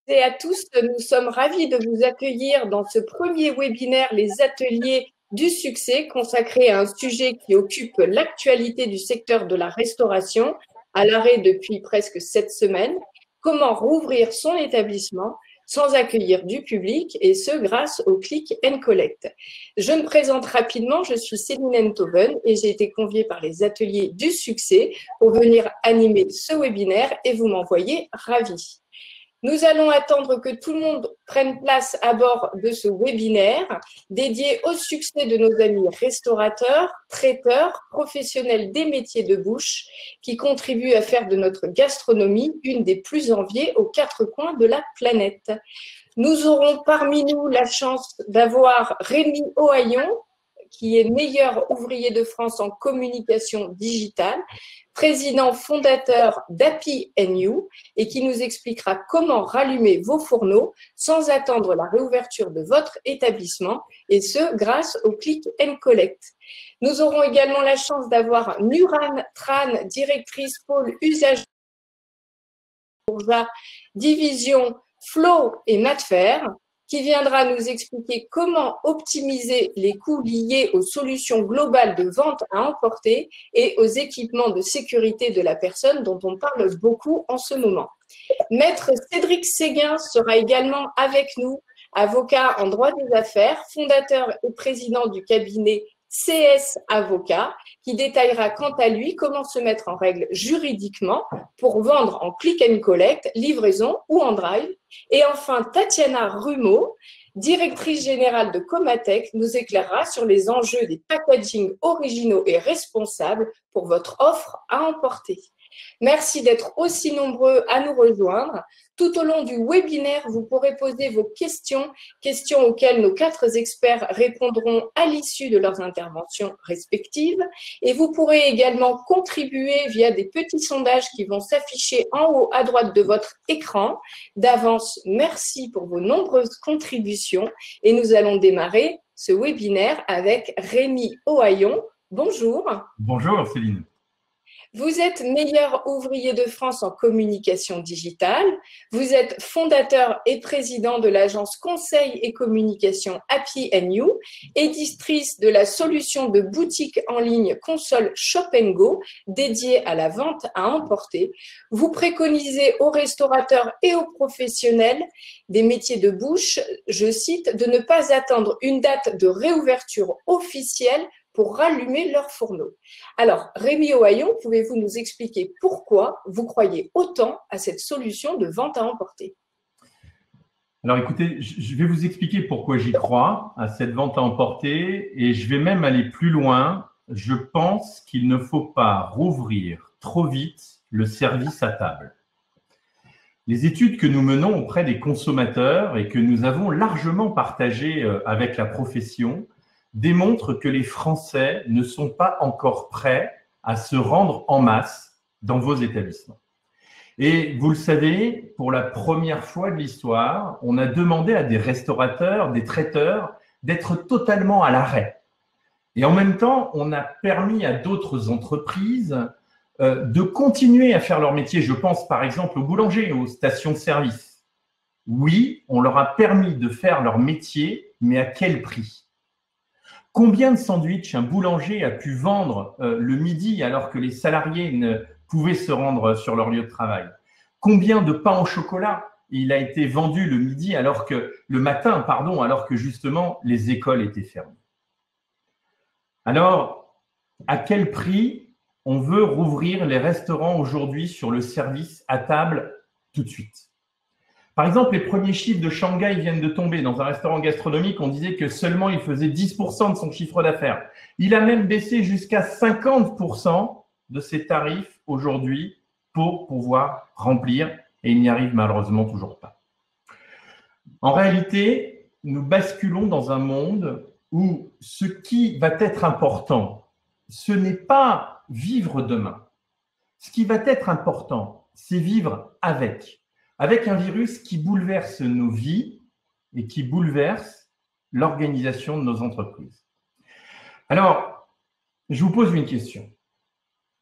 Et à tous, nous sommes ravis de vous accueillir dans ce premier webinaire, les ateliers du succès, consacré à un sujet qui occupe l'actualité du secteur de la restauration, à l'arrêt depuis presque 7 semaines. Comment rouvrir son établissement sans accueillir du public, et ce grâce au click and collect. Je me présente rapidement, je suis Céline Enthoven et j'ai été conviée par les ateliers du succès pour venir animer ce webinaire et vous m'envoyer ravis. Nous allons attendre que tout le monde prenne place à bord de ce webinaire dédié au succès de nos amis restaurateurs, traiteurs, professionnels des métiers de bouche qui contribuent à faire de notre gastronomie une des plus enviées aux 4 coins de la planète. Nous aurons parmi nous la chance d'avoir Rémi Ohaillon, qui est meilleur ouvrier de France en communication digitale, président fondateur d'Happy & You et qui nous expliquera comment rallumer vos fourneaux sans attendre la réouverture de votre établissement et ce grâce au click and collect. Nous aurons également la chance d'avoir Nuran Tran, directrice pôle usage pour la division Flow et Matfer, qui viendra nous expliquer comment optimiser les coûts liés aux solutions globales de vente à emporter et aux équipements de sécurité de la personne dont on parle beaucoup en ce moment. Maître Cédric Séguin sera également avec nous, avocat en droit des affaires, fondateur et président du cabinet CS Avocat, qui détaillera quant à lui comment se mettre en règle juridiquement pour vendre en click and collect, livraison ou en drive. Et enfin, Tatiana Rumeau, directrice générale de Comatech, nous éclairera sur les enjeux des packaging originaux et responsables pour votre offre à emporter. Merci d'être aussi nombreux à nous rejoindre. Tout au long du webinaire, vous pourrez poser vos questions auxquelles nos 4 experts répondront à l'issue de leurs interventions respectives. Et vous pourrez également contribuer via des petits sondages qui vont s'afficher en haut à droite de votre écran. D'avance, merci pour vos nombreuses contributions. Et nous allons démarrer ce webinaire avec Rémi Ohaillon. Bonjour. Bonjour Céline. Vous êtes meilleur ouvrier de France en communication digitale. Vous êtes fondateur et président de l'agence conseil et communication Happy & You, éditrice de la solution de boutique en ligne console Shop & Go dédiée à la vente à emporter. Vous préconisez aux restaurateurs et aux professionnels des métiers de bouche, je cite, de ne pas attendre une date de réouverture officielle pour rallumer leur fourneau. Alors, Rémi Ohaillon, pouvez-vous nous expliquer pourquoi vous croyez autant à cette solution de vente à emporter? Alors écoutez, je vais vous expliquer pourquoi j'y crois à cette vente à emporter et je vais même aller plus loin. Je pense qu'il ne faut pas rouvrir trop vite le service à table. Les études que nous menons auprès des consommateurs et que nous avons largement partagées avec la profession démontre que les Français ne sont pas encore prêts à se rendre en masse dans vos établissements. Et vous le savez, pour la première fois de l'histoire, on a demandé à des restaurateurs, des traiteurs, d'être totalement à l'arrêt. Et en même temps, on a permis à d'autres entreprises de continuer à faire leur métier. Je pense par exemple aux boulangers, aux stations de service. Oui, on leur a permis de faire leur métier, mais à quel prix ? Combien de sandwichs un boulanger a pu vendre le midi alors que les salariés ne pouvaient se rendre sur leur lieu de travail? Combien de pain au chocolat il a été vendu le matin, alors que justement les écoles étaient fermées? Alors, à quel prix on veut rouvrir les restaurants aujourd'hui sur le service à table tout de suite? Par exemple, les premiers chiffres de Shanghai viennent de tomber. Dans un restaurant gastronomique, on disait que seulement il faisait 10% de son chiffre d'affaires. Il a même baissé jusqu'à 50% de ses tarifs aujourd'hui pour pouvoir remplir et il n'y arrive malheureusement toujours pas. En réalité, nous basculons dans un monde où ce qui va être important, ce n'est pas vivre demain. Ce qui va être important, c'est vivre avec un virus qui bouleverse nos vies et qui bouleverse l'organisation de nos entreprises. Alors, je vous pose une question.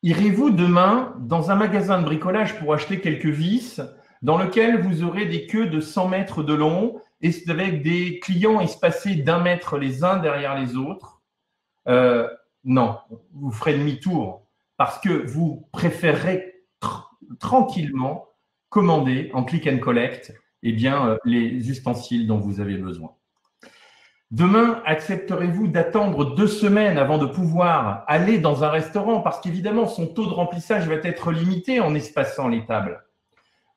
Irez-vous demain dans un magasin de bricolage pour acheter quelques vis dans lequel vous aurez des queues de 100 mètres de long et avec des clients espacés d'1 mètre les uns derrière les autres. Non, vous ferez demi-tour parce que vous préférerez tranquillement commander en click and collect les ustensiles dont vous avez besoin. Demain, accepterez-vous d'attendre 2 semaines avant de pouvoir aller dans un restaurant parce qu'évidemment, son taux de remplissage va être limité en espaçant les tables?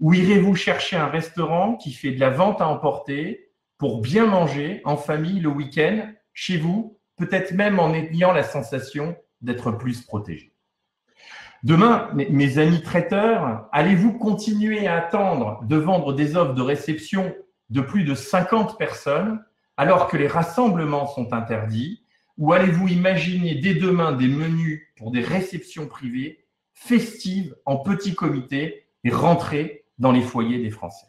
Ou irez-vous chercher un restaurant qui fait de la vente à emporter pour bien manger en famille le week-end, chez vous, peut-être même en ayant la sensation d'être plus protégé? Demain, mes amis traiteurs, allez-vous continuer à attendre de vendre des offres de réception de plus de 50 personnes alors que les rassemblements sont interdits? Ou allez-vous imaginer dès demain des menus pour des réceptions privées, festives, en petit comité et rentrer dans les foyers des Français?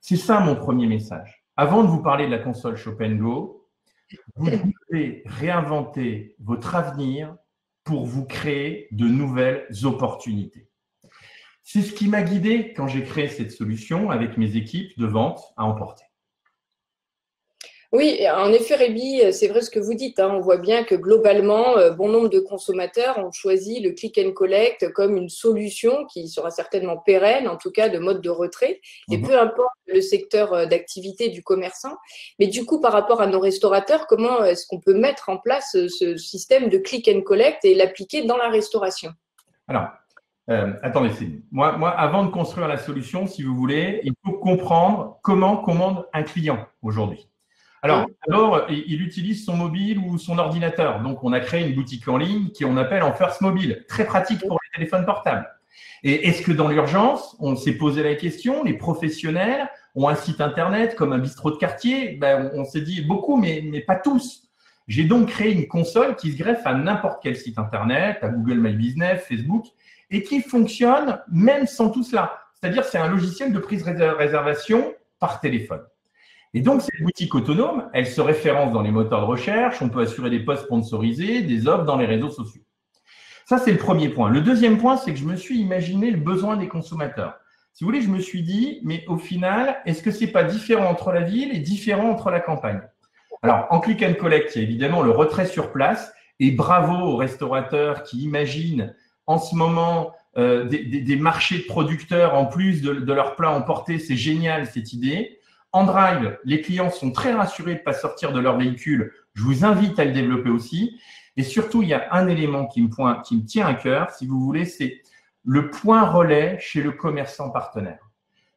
C'est ça mon premier message. Avant de vous parler de la console Shop & Go, vous devez réinventer votre avenir pour vous créer de nouvelles opportunités. C'est ce qui m'a guidé quand j'ai créé cette solution avec mes équipes de vente à emporter. Oui, en effet, Rémi, c'est vrai ce que vous dites. On voit bien que globalement, bon nombre de consommateurs ont choisi le click and collect comme une solution qui sera certainement pérenne, en tout cas de mode de retrait, et peu importe le secteur d'activité du commerçant. Mais du coup, par rapport à nos restaurateurs, comment est-ce qu'on peut mettre en place ce système de click and collect et l'appliquer dans la restauration? Alors, attendez, moi, avant de construire la solution, si vous voulez, il faut comprendre comment commande un client aujourd'hui. Alors, d'abord, il utilise son mobile ou son ordinateur. Donc, on a créé une boutique en ligne qu'on appelle en First Mobile. Très pratique pour les téléphones portables. Et est-ce que dans l'urgence, on s'est posé la question, les professionnels ont un site internet comme un bistrot de quartier? On s'est dit beaucoup, mais pas tous. J'ai donc créé une console qui se greffe à n'importe quel site internet, à Google My Business, Facebook, et qui fonctionne même sans tout cela. C'est-à-dire, c'est un logiciel de prise de réservation par téléphone. Et donc, cette boutique autonome, elle se référence dans les moteurs de recherche, on peut assurer des posts sponsorisés, des offres dans les réseaux sociaux. Ça, c'est le premier point. Le deuxième point, c'est que je me suis imaginé le besoin des consommateurs. Si vous voulez, je me suis dit, mais au final, est-ce que ce n'est pas différent entre la ville et différent entre la campagne? Alors, en click and collect, il y a évidemment le retrait sur place, et bravo aux restaurateurs qui imaginent en ce moment des marchés de producteurs en plus de leurs plats emportés. C'est génial cette idée. En drive, les clients sont très rassurés de ne pas sortir de leur véhicule. Je vous invite à le développer aussi. Et surtout, il y a un élément qui me tient à cœur, si vous voulez, c'est le point relais chez le commerçant partenaire.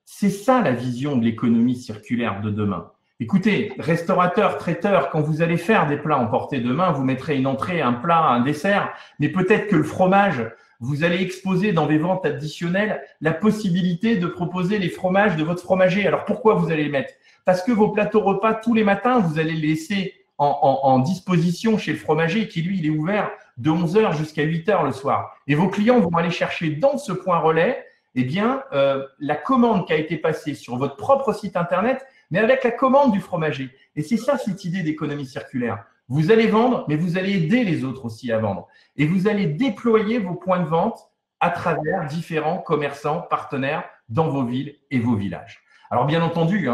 C'est ça la vision de l'économie circulaire de demain. Écoutez, restaurateurs, traiteurs, quand vous allez faire des plats emportés demain, vous mettrez une entrée, un plat, un dessert, mais peut-être que le fromage, vous allez exposer dans des ventes additionnelles la possibilité de proposer les fromages de votre fromager. Alors, pourquoi vous allez les mettre? Parce que vos plateaux repas, tous les matins, vous allez les laisser en disposition chez le fromager qui, lui, il est ouvert de 11 h jusqu'à 8 h le soir. Et vos clients vont aller chercher dans ce point relais la commande qui a été passée sur votre propre site Internet, mais avec la commande du fromager. Et c'est ça, cette idée d'économie circulaire. Vous allez vendre, mais vous allez aider les autres aussi à vendre. Et vous allez déployer vos points de vente à travers différents commerçants, partenaires dans vos villes et vos villages. Alors, bien entendu,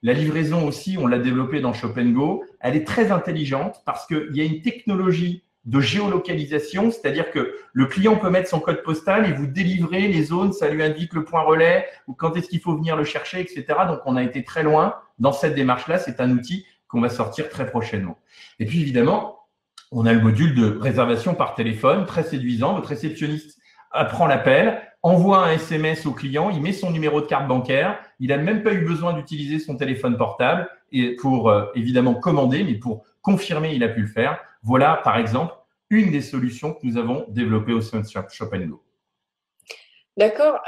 la livraison aussi, on l'a développée dans Shop & Go. Elle est très intelligente parce qu'il y a une technologie de géolocalisation, c'est-à-dire que le client peut mettre son code postal et vous délivrer les zones, ça lui indique le point relais ou quand est-ce qu'il faut venir le chercher, etc. Donc, on a été très loin dans cette démarche-là. C'est un outil qu'on va sortir très prochainement. Et puis, évidemment, on a le module de réservation par téléphone, très séduisant. Votre réceptionniste prend l'appel, envoie un SMS au client, il met son numéro de carte bancaire. Il n'a même pas eu besoin d'utiliser son téléphone portable et pour évidemment commander, mais pour confirmer, il a pu le faire. Voilà, par exemple, une des solutions que nous avons développées au sein de Shop & Go. D'accord.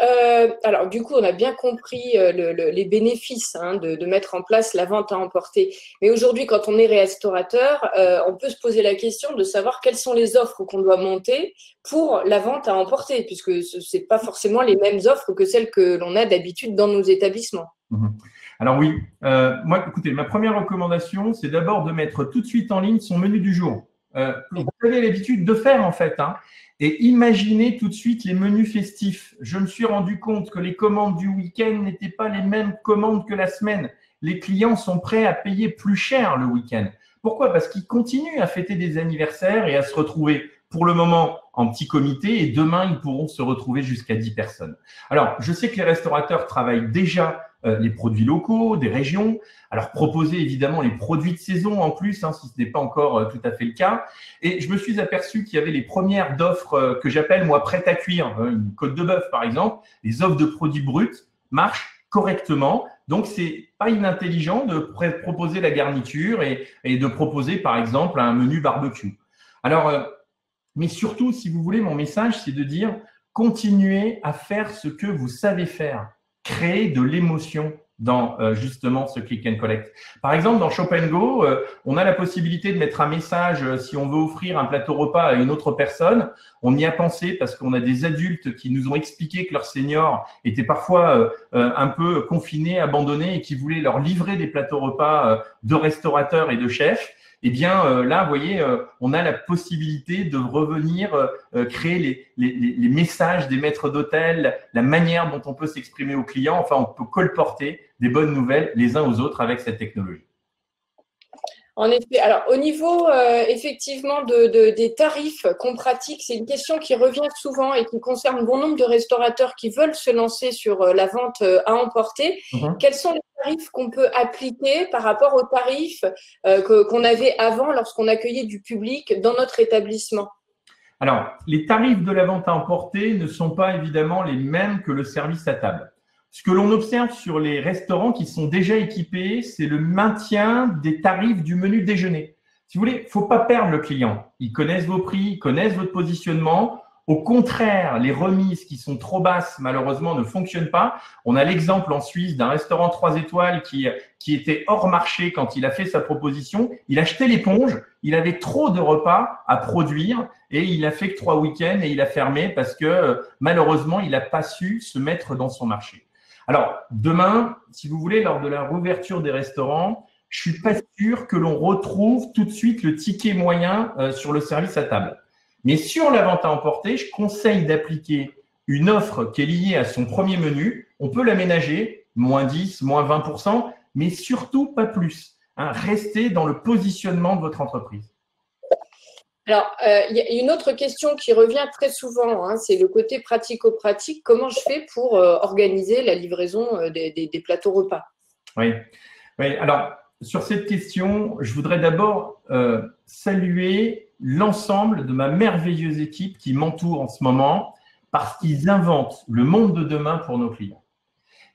Alors, du coup, on a bien compris les bénéfices de mettre en place la vente à emporter. Mais aujourd'hui, quand on est restaurateur, on peut se poser la question de savoir quelles sont les offres qu'on doit monter pour la vente à emporter, puisque ce n'est pas forcément les mêmes offres que celles que l'on a d'habitude dans nos établissements. Alors oui, moi, écoutez, ma première recommandation, c'est d'abord de mettre tout de suite en ligne son menu du jour. vous avez l'habitude de faire en fait, hein. Et imaginez tout de suite les menus festifs. Je me suis rendu compte que les commandes du week-end n'étaient pas les mêmes commandes que la semaine. Les clients sont prêts à payer plus cher le week-end. Pourquoi? Parce qu'ils continuent à fêter des anniversaires et à se retrouver pour le moment en petit comité et demain, ils pourront se retrouver jusqu'à 10 personnes. Alors, je sais que les restaurateurs travaillent déjà les produits locaux, des régions. Alors, proposer évidemment les produits de saison en plus, hein, si ce n'est pas encore tout à fait le cas. Et je me suis aperçu qu'il y avait les premières d'offres que j'appelle, moi, prêtes à cuire. Une côte de bœuf, par exemple. Les offres de produits bruts marchent correctement. Donc, c'est pas inintelligent de proposer la garniture et de proposer, par exemple, un menu barbecue. Alors, mais surtout, si vous voulez, mon message, c'est de dire continuez à faire ce que vous savez faire. Créer de l'émotion dans justement ce click and collect. Par exemple, dans Shop & Go, on a la possibilité de mettre un message si on veut offrir un plateau repas à une autre personne. On y a pensé parce qu'on a des adultes qui nous ont expliqué que leurs seniors étaient parfois un peu confinés, abandonnés et qui voulaient leur livrer des plateaux repas de restaurateurs et de chefs. Eh bien, là, vous voyez, on a la possibilité de revenir créer les messages des maîtres d'hôtel, la manière dont on peut s'exprimer aux clients. Enfin, on peut colporter des bonnes nouvelles les uns aux autres avec cette technologie. En effet, alors au niveau effectivement des tarifs qu'on pratique, c'est une question qui revient souvent et qui concerne bon nombre de restaurateurs qui veulent se lancer sur la vente à emporter. Quels sont les tarifs qu'on peut appliquer par rapport aux tarifs qu'on avait avant lorsqu'on accueillait du public dans notre établissement? Alors, les tarifs de la vente à emporter ne sont pas évidemment les mêmes que le service à table. Ce que l'on observe sur les restaurants qui sont déjà équipés, c'est le maintien des tarifs du menu déjeuner. Si vous voulez, il ne faut pas perdre le client. Ils connaissent vos prix, ils connaissent votre positionnement. Au contraire, les remises qui sont trop basses, malheureusement, ne fonctionnent pas. On a l'exemple en Suisse d'un restaurant 3 étoiles qui était hors marché quand il a fait sa proposition. Il achetait l'éponge, il avait trop de repas à produire et il a fait que 3 week-ends et il a fermé parce que malheureusement, il n'a pas su se mettre dans son marché. Alors, demain, si vous voulez, lors de la réouverture des restaurants, je ne suis pas sûr que l'on retrouve tout de suite le ticket moyen sur le service à table. Mais sur la vente à emporter, je conseille d'appliquer une offre qui est liée à son premier menu. On peut l'aménager, moins 10, moins 20%, mais surtout pas plus. Hein, restez dans le positionnement de votre entreprise. Alors, il y a une autre question qui revient très souvent, hein, c'est le côté pratico-pratique. Comment je fais pour organiser la livraison des plateaux repas? Oui. Alors, sur cette question, je voudrais d'abord saluer l'ensemble de ma merveilleuse équipe qui m'entoure en ce moment parce qu'ils inventent le monde de demain pour nos clients.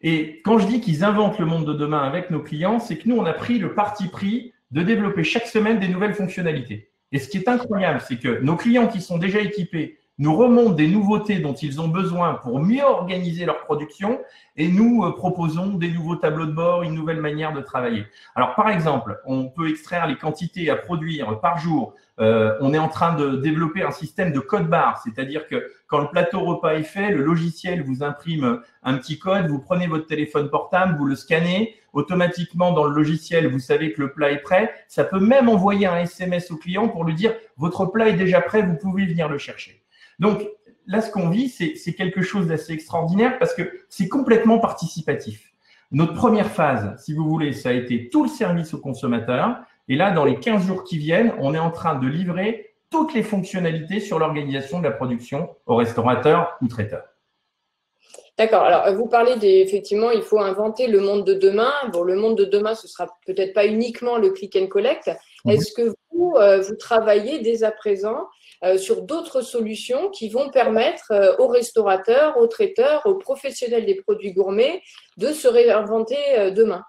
Et quand je dis qu'ils inventent le monde de demain avec nos clients, c'est que nous, on a pris le parti pris de développer chaque semaine des nouvelles fonctionnalités. Et ce qui est incroyable, c'est que nos clients qui sont déjà équipés nous remontent des nouveautés dont ils ont besoin pour mieux organiser leur production et nous proposons des nouveaux tableaux de bord, une nouvelle manière de travailler. Alors, par exemple, on peut extraire les quantités à produire par jour. On est en train de développer un système de code barre, c'est-à-dire que quand le plateau repas est fait, le logiciel vous imprime un petit code, vous prenez votre téléphone portable, vous le scannez, automatiquement dans le logiciel, vous savez que le plat est prêt. Ça peut même envoyer un SMS au client pour lui dire « Votre plat est déjà prêt, vous pouvez venir le chercher ». Donc là, ce qu'on vit, c'est quelque chose d'assez extraordinaire parce que c'est complètement participatif. Notre première phase, si vous voulez, ça a été tout le service au consommateur. Et là, dans les 15 jours qui viennent, on est en train de livrer toutes les fonctionnalités sur l'organisation de la production aux restaurateurs ou traiteurs. D'accord. Alors, vous parlez effectivement, il faut inventer le monde de demain. Bon, le monde de demain, ce sera peut-être pas uniquement le click and collect. Est-ce que vous travaillez dès à présent sur d'autres solutions qui vont permettre aux restaurateurs, aux traiteurs, aux professionnels des produits gourmets de se réinventer demain?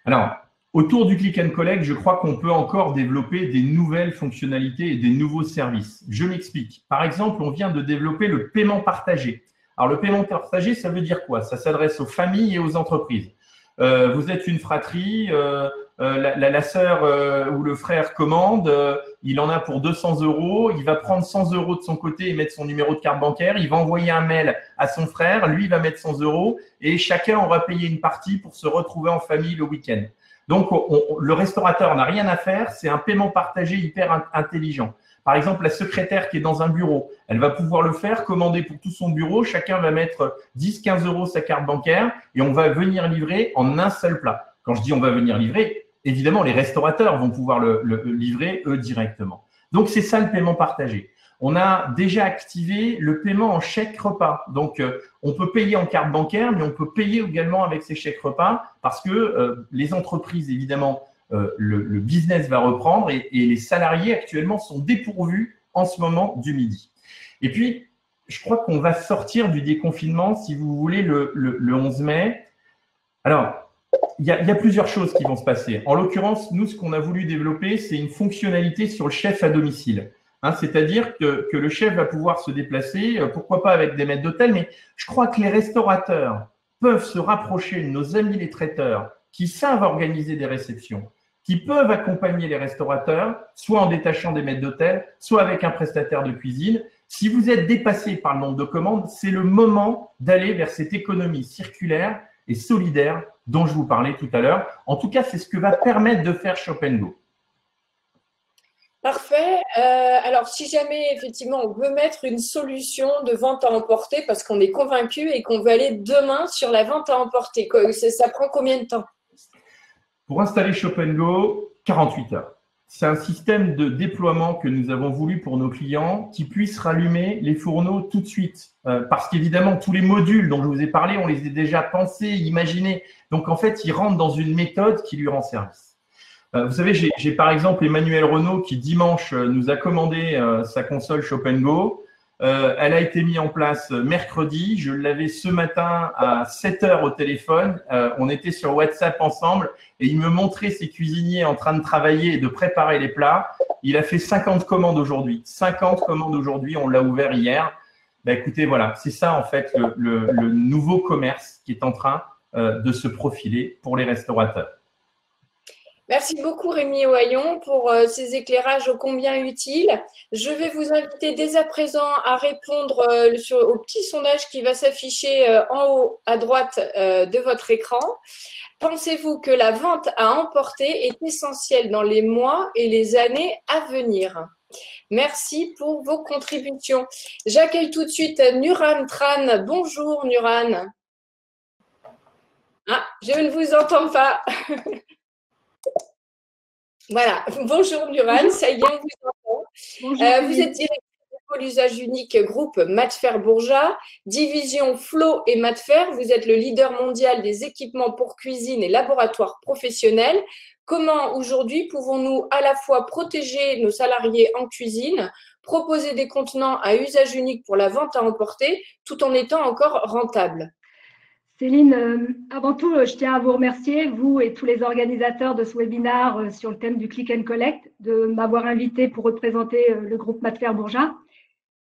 Alors, autour du click and collect, je crois qu'on peut encore développer des nouvelles fonctionnalités et des nouveaux services. Je m'explique. Par exemple, on vient de développer le paiement partagé. Alors, le paiement partagé, ça veut dire quoi? Ça s'adresse aux familles et aux entreprises. Vous êtes une fratrie, la sœur ou le frère commande, il en a pour 200 €, il va prendre 100 € de son côté et mettre son numéro de carte bancaire, il va envoyer un mail à son frère, lui va mettre 100 € et chacun aura payé une partie pour se retrouver en famille le week-end. Donc, le restaurateur n'a rien à faire, c'est un paiement partagé hyper intelligent. Par exemple, la secrétaire qui est dans un bureau, elle va pouvoir le faire, commander pour tout son bureau, chacun va mettre 10-15 € sa carte bancaire et on va venir livrer en un seul plat. Quand je dis on va venir livrer, évidemment, les restaurateurs vont pouvoir le livrer eux directement. Donc, c'est ça le paiement partagé. On a déjà activé le paiement en chèque repas. Donc, on peut payer en carte bancaire, mais on peut payer également avec ces chèques repas parce que les entreprises, évidemment, le business va reprendre et les salariés actuellement sont dépourvus en ce moment du midi. Et puis, je crois qu'on va sortir du déconfinement, si vous voulez, le 11 mai. Alors, il y a plusieurs choses qui vont se passer. En l'occurrence, nous, ce qu'on a voulu développer, c'est une fonctionnalité sur le chef à domicile. C'est-à-dire que le chef va pouvoir se déplacer, pourquoi pas avec des maîtres d'hôtel, mais je crois que les restaurateurs peuvent se rapprocher de nos amis les traiteurs qui savent organiser des réceptions, qui peuvent accompagner les restaurateurs, soit en détachant des maîtres d'hôtel, soit avec un prestataire de cuisine. Si vous êtes dépassé par le nombre de commandes, c'est le moment d'aller vers cette économie circulaire et solidaire dont je vous parlais tout à l'heure. En tout cas, c'est ce que va permettre de faire Shop & Go. Parfait. Alors, si jamais, effectivement, on veut mettre une solution de vente à emporter parce qu'on est convaincu et qu'on veut aller demain sur la vente à emporter, ça prend combien de temps? Pour installer Shop & Go, 48 heures. C'est un système de déploiement que nous avons voulu pour nos clients qui puissent rallumer les fourneaux tout de suite. Parce qu'évidemment, tous les modules dont je vous ai parlé, on les a déjà pensés, imaginés. Donc, en fait, ils rentrent dans une méthode qui lui rend service. Vous savez, j'ai par exemple Emmanuel Renault qui dimanche nous a commandé sa console Shop & Go. Elle a été mise en place mercredi. Je l'avais ce matin à 7 h au téléphone. On était sur WhatsApp ensemble et il me montrait ses cuisiniers en train de travailler et de préparer les plats. Il a fait 50 commandes aujourd'hui. 50 commandes aujourd'hui, on l'a ouvert hier. Écoutez, voilà, c'est ça en fait le nouveau commerce qui est en train de se profiler pour les restaurateurs. Merci beaucoup Rémi Ohaillon pour ces éclairages ô combien utiles. Je vais vous inviter dès à présent à répondre au petit sondage qui va s'afficher en haut à droite de votre écran. Pensez-vous que la vente à emporter est essentielle dans les mois et les années à venir? Merci pour vos contributions. J'accueille tout de suite Nuran Tran. Bonjour Nuran. Ah, je ne vous entends pas. Voilà, bonjour Nuran, ça y est, on vous entend. Vous êtes directrice du pôle usage unique groupe Matfer Bourja, division Flow et Matfer. Vous êtes le leader mondial des équipements pour cuisine et laboratoires professionnels. Comment aujourd'hui pouvons-nous à la fois protéger nos salariés en cuisine, proposer des contenants à usage unique pour la vente à emporter, tout en étant encore rentables? Céline, avant tout, je tiens à vous remercier, vous et tous les organisateurs de ce webinaire sur le thème du Click and Collect, de m'avoir invité pour représenter le groupe Matfer Bourja.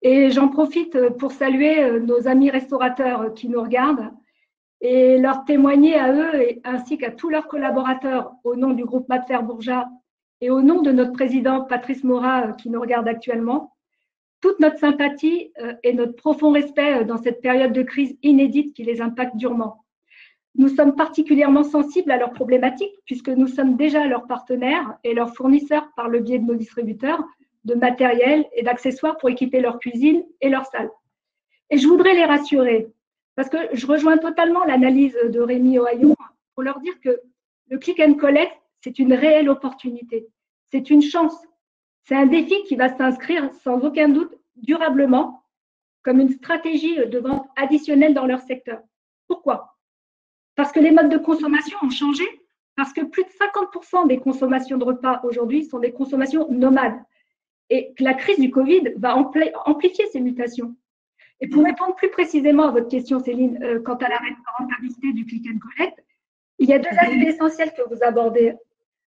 Et j'en profite pour saluer nos amis restaurateurs qui nous regardent et leur témoigner à eux ainsi qu'à tous leurs collaborateurs au nom du groupe Matfer Bourja et au nom de notre président Patrice Morat qui nous regarde actuellement. Toute notre sympathie et notre profond respect dans cette période de crise inédite qui les impacte durement. Nous sommes particulièrement sensibles à leurs problématiques puisque nous sommes déjà leurs partenaires et leurs fournisseurs par le biais de nos distributeurs de matériel et d'accessoires pour équiper leur cuisine et leur salle. Et je voudrais les rassurer parce que je rejoins totalement l'analyse de Rémi Ohaillon pour leur dire que le Click and Collect, c'est une réelle opportunité, c'est une chance. C'est un défi qui va s'inscrire sans aucun doute durablement comme une stratégie de vente additionnelle dans leur secteur. Pourquoi? Parce que les modes de consommation ont changé, parce que plus de 50% des consommations de repas aujourd'hui sont des consommations nomades et que la crise du Covid va amplifier ces mutations. Et pour répondre plus précisément à votre question, Céline, quant à la rentabilité du Click and Collect, il y a deux aspects essentiels que vous abordez.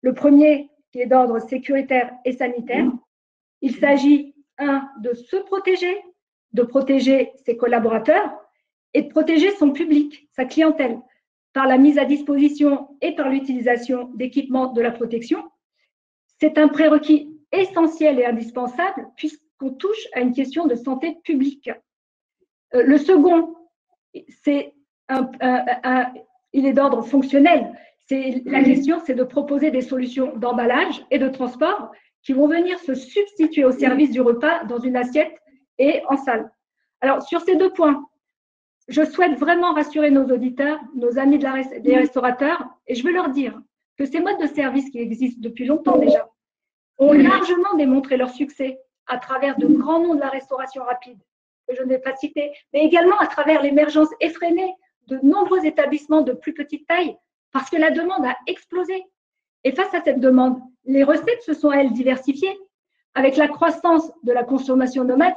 Le premier, qui est d'ordre sécuritaire et sanitaire. Il s'agit, de se protéger, de protéger ses collaborateurs et de protéger son public, sa clientèle, par la mise à disposition et par l'utilisation d'équipements de la protection. C'est un prérequis essentiel et indispensable puisqu'on touche à une question de santé publique. Le second, il est d'ordre fonctionnel. La question, c'est de proposer des solutions d'emballage et de transport qui vont venir se substituer au service du repas dans une assiette et en salle. Alors, sur ces 2 points, je souhaite vraiment rassurer nos auditeurs, nos amis des restaurateurs, et je veux leur dire que ces modes de service qui existent depuis longtemps déjà ont largement démontré leur succès à travers de grands noms de la restauration rapide, que je n'ai pas cités, mais également à travers l'émergence effrénée de nombreux établissements de plus petite taille, parce que la demande a explosé. Et face à cette demande, les recettes se sont, elles, diversifiées. Avec la croissance de la consommation nomade,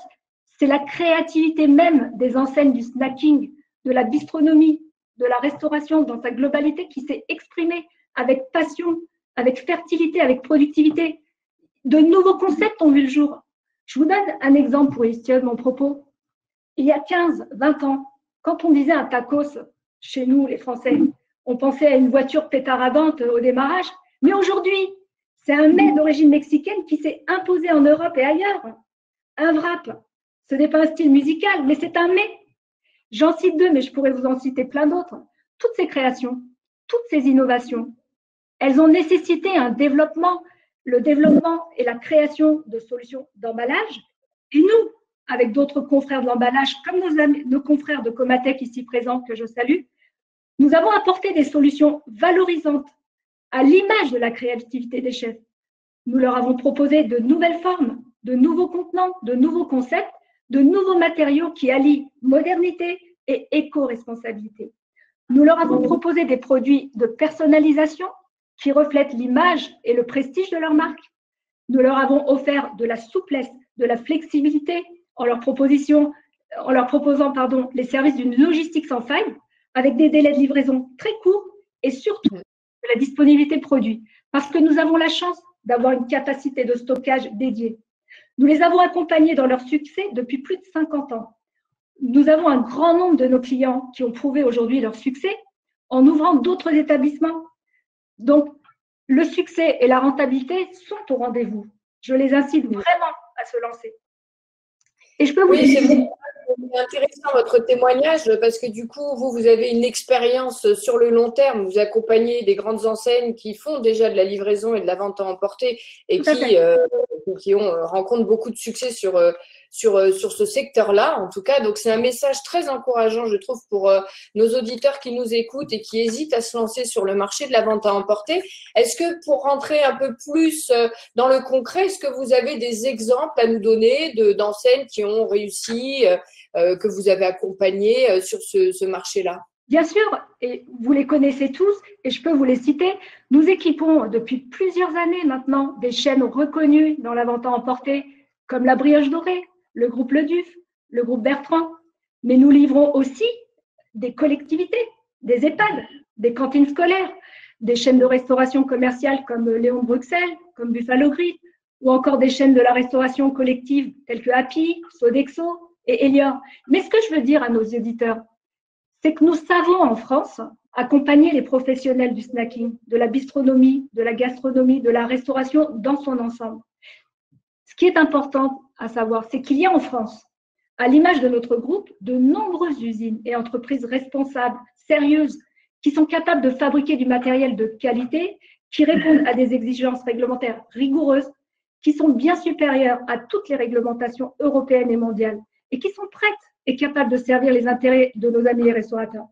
c'est la créativité même des enseignes du snacking, de la bistronomie, de la restauration dans sa globalité qui s'est exprimée avec passion, avec fertilité, avec productivité. De nouveaux concepts ont vu le jour. Je vous donne un exemple pour illustrer mon propos. Il y a 15, 20 ans, quand on disait un tacos, chez nous, les Français, on pensait à une voiture pétaradante au démarrage. Mais aujourd'hui, c'est un mets d'origine mexicaine qui s'est imposé en Europe et ailleurs. Un wrap, ce n'est pas un style musical, mais c'est un mets. J'en cite 2, mais je pourrais vous en citer plein d'autres. Toutes ces créations, toutes ces innovations, elles ont nécessité un développement, le développement et la création de solutions d'emballage. Et nous, avec d'autres confrères de l'emballage, comme nos confrères de Comatec ici présents, que je salue, nous avons apporté des solutions valorisantes à l'image de la créativité des chefs. Nous leur avons proposé de nouvelles formes, de nouveaux contenants, de nouveaux concepts, de nouveaux matériaux qui allient modernité et éco-responsabilité. Nous leur avons proposé des produits de personnalisation qui reflètent l'image et le prestige de leur marque. Nous leur avons offert de la souplesse, de la flexibilité en leur proposant les services d'une logistique sans faille avec des délais de livraison très courts et surtout de la disponibilité de produits parce que nous avons la chance d'avoir une capacité de stockage dédiée. Nous les avons accompagnés dans leur succès depuis plus de 50 ans. Nous avons un grand nombre de nos clients qui ont prouvé aujourd'hui leur succès en ouvrant d'autres établissements. Donc, le succès et la rentabilité sont au rendez-vous. Je les incite vraiment à se lancer. Et je peux vous dire… C'est intéressant votre témoignage parce que du coup, vous avez une expérience sur le long terme. Vous accompagnez des grandes enseignes qui font déjà de la livraison et de la vente à emporter et qui rencontrent beaucoup de succès sur ce secteur-là, en tout cas. Donc, c'est un message très encourageant, je trouve, pour nos auditeurs qui nous écoutent et qui hésitent à se lancer sur le marché de la vente à emporter. Est-ce que pour rentrer un peu plus dans le concret, est-ce que vous avez des exemples à nous donner d'enseignes qui ont réussi, que vous avez accompagnées sur ce marché-là? Bien sûr, et vous les connaissez tous, et je peux vous les citer. Nous équipons depuis plusieurs années maintenant des chaînes reconnues dans la vente à emporter, comme la Brioche Dorée, le groupe Le Duf, le groupe Bertrand. Mais nous livrons aussi des collectivités, des EHPAD, des cantines scolaires, des chaînes de restauration commerciale comme Léon de Bruxelles, comme Buffalo Grill, ou encore des chaînes de la restauration collective telles que Happy, Sodexo et Elior. Mais ce que je veux dire à nos auditeurs, c'est que nous savons en France accompagner les professionnels du snacking, de la bistronomie, de la gastronomie, de la restauration dans son ensemble. Ce qui est important à savoir, c'est qu'il y a en France, à l'image de notre groupe, de nombreuses usines et entreprises responsables, sérieuses, qui sont capables de fabriquer du matériel de qualité, qui répondent à des exigences réglementaires rigoureuses, qui sont bien supérieures à toutes les réglementations européennes et mondiales, et qui sont prêtes et capables de servir les intérêts de nos amis les restaurateurs.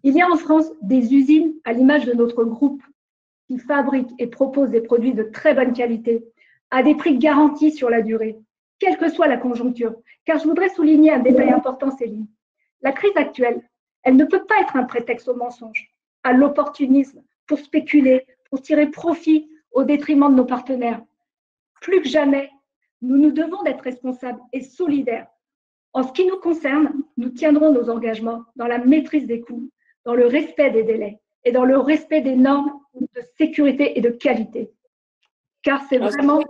Il y a en France des usines, à l'image de notre groupe, qui fabriquent et proposent des produits de très bonne qualité, à des prix garantis sur la durée, quelle que soit la conjoncture. Car je voudrais souligner un détail important, Céline. La crise actuelle, elle ne peut pas être un prétexte au mensonge, à l'opportunisme, pour spéculer, pour tirer profit au détriment de nos partenaires. Plus que jamais, nous nous devons d'être responsables et solidaires. En ce qui nous concerne, nous tiendrons nos engagements dans la maîtrise des coûts, dans le respect des délais et dans le respect des normes de sécurité et de qualité. Car c'est vraiment…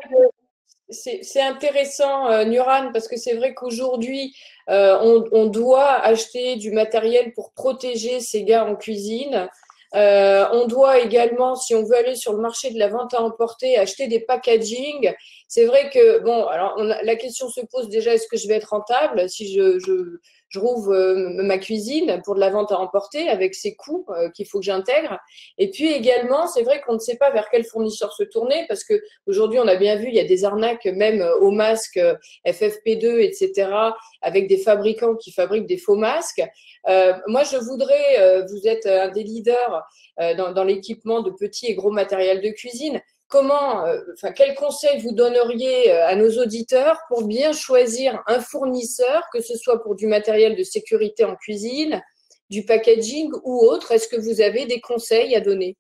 C'est intéressant, Nuran, parce que c'est vrai qu'aujourd'hui, on doit acheter du matériel pour protéger ses gars en cuisine. On doit également, si on veut aller sur le marché de la vente à emporter, acheter des packaging. C'est vrai que, bon, alors la question se pose déjà, est-ce que je vais être rentable si je je rouvre ma cuisine pour de la vente à emporter avec ses coûts qu'il faut que j'intègre. Et puis également, c'est vrai qu'on ne sait pas vers quel fournisseur se tourner parce qu'aujourd'hui, on a bien vu, il y a des arnaques même aux masques FFP2, etc., avec des fabricants qui fabriquent des faux masques. Moi, je voudrais, vous êtes un des leaders dans l'équipement de petits et gros matériels de cuisine. Quels conseils vous donneriez à nos auditeurs pour bien choisir un fournisseur, que ce soit pour du matériel de sécurité en cuisine, du packaging ou autre? Est-ce que vous avez des conseils à donner?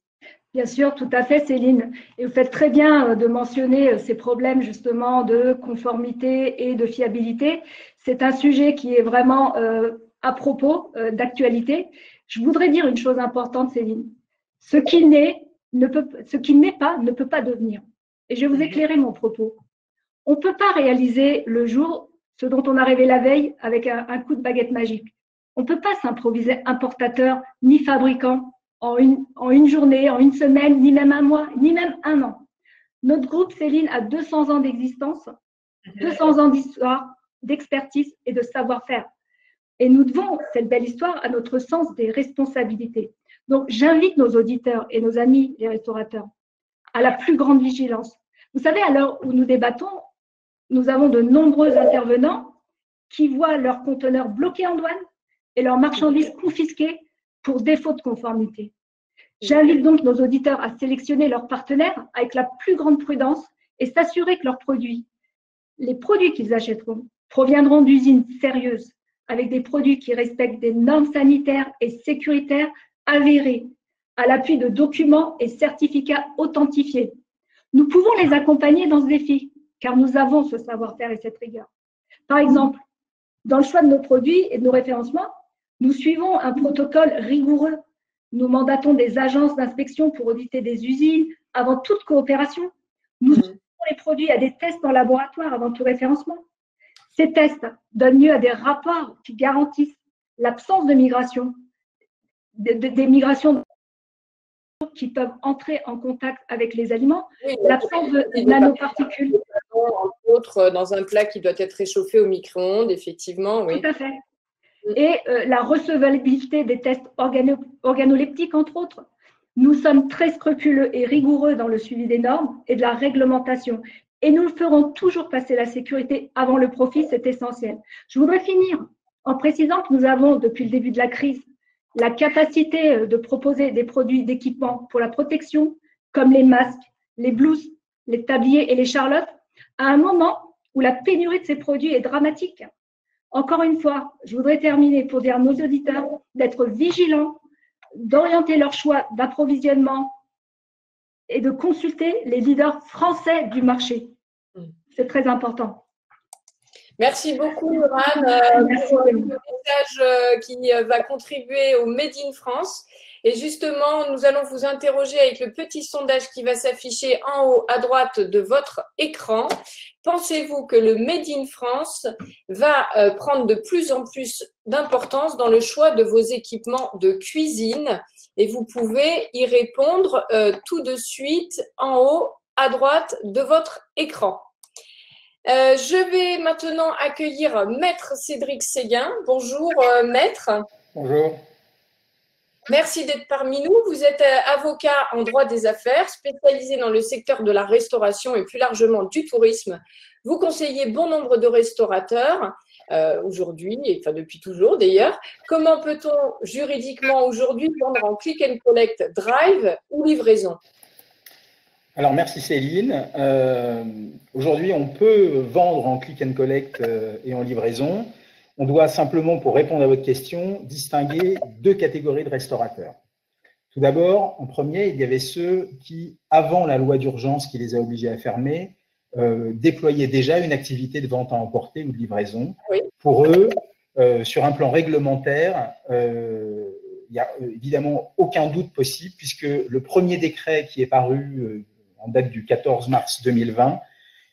Bien sûr, tout à fait, Céline. Et vous faites très bien de mentionner ces problèmes justement de conformité et de fiabilité. C'est un sujet qui est vraiment à propos d'actualité. Je voudrais dire une chose importante, Céline. Ce qui n'est pas ne peut pas devenir. Et je vais vous éclairer mon propos. On ne peut pas réaliser le jour ce dont on a rêvé la veille avec un coup de baguette magique. On ne peut pas s'improviser importateur ni fabricant en une journée, en une semaine, ni même un mois, ni même un an. Notre groupe, Céline, a 200 ans d'existence, 200 ans d'histoire, d'expertise et de savoir-faire. Et nous devons cette belle histoire à notre sens des responsabilités. Donc, j'invite nos auditeurs et nos amis, les restaurateurs, à la plus grande vigilance. Vous savez, à l'heure où nous débattons, nous avons de nombreux intervenants qui voient leurs conteneurs bloqués en douane et leurs marchandises confisquées pour défaut de conformité. J'invite donc nos auditeurs à sélectionner leurs partenaires avec la plus grande prudence et s'assurer que les produits qu'ils achèteront proviendront d'usines sérieuses, avec des produits qui respectent des normes sanitaires et sécuritaires avérées, à l'appui de documents et certificats authentifiés. Nous pouvons les accompagner dans ce défi, car nous avons ce savoir-faire et cette rigueur. Par exemple, dans le choix de nos produits et de nos référencements, nous suivons un protocole rigoureux. Nous mandatons des agences d'inspection pour auditer des usines avant toute coopération. Nous soumettons les produits à des tests en laboratoire avant tout référencement. Ces tests donnent lieu à des rapports qui garantissent l'absence de migration, des migrations qui peuvent entrer en contact avec les aliments, l'absence de nanoparticules. Entre autres, dans un plat qui doit être réchauffé au micro-ondes, effectivement, oui. Tout à fait. Et la recevabilité des tests organoleptiques, entre autres. Nous sommes très scrupuleux et rigoureux dans le suivi des normes et de la réglementation. Et nous ferons toujours passer la sécurité avant le profit, c'est essentiel. Je voudrais finir en précisant que nous avons, depuis le début de la crise, la capacité de proposer des produits d'équipement pour la protection, comme les masques, les blouses, les tabliers et les charlottes, à un moment où la pénurie de ces produits est dramatique. Encore une fois, je voudrais terminer pour dire à nos auditeurs d'être vigilants, d'orienter leur choix d'approvisionnement et de consulter les leaders français du marché. C'est très important. Merci beaucoup, Yoran, pour le message qui va contribuer au Made in France. Et justement, nous allons vous interroger avec le petit sondage qui va s'afficher en haut à droite de votre écran. Pensez-vous que le Made in France va prendre de plus en plus d'importance dans le choix de vos équipements de cuisine? Et vous pouvez y répondre tout de suite en haut à droite de votre écran. Je vais maintenant accueillir Maître Cédric Séguin. Bonjour, Maître. Bonjour. Merci d'être parmi nous. Vous êtes avocat en droit des affaires, spécialisé dans le secteur de la restauration et plus largement du tourisme. Vous conseillez bon nombre de restaurateurs aujourd'hui, et enfin depuis toujours d'ailleurs. Comment peut-on juridiquement aujourd'hui vendre en click and collect, drive ou livraison? Alors, merci Céline. Aujourd'hui, on peut vendre en click and collect et en livraison. On doit simplement, pour répondre à votre question, distinguer deux catégories de restaurateurs. Tout d'abord, en premier, il y avait ceux qui, avant la loi d'urgence qui les a obligés à fermer, déployaient déjà une activité de vente à emporter ou de livraison. Oui. Pour eux, sur un plan réglementaire, il n'y a évidemment aucun doute possible puisque le premier décret qui est paru en date du 14 mars 2020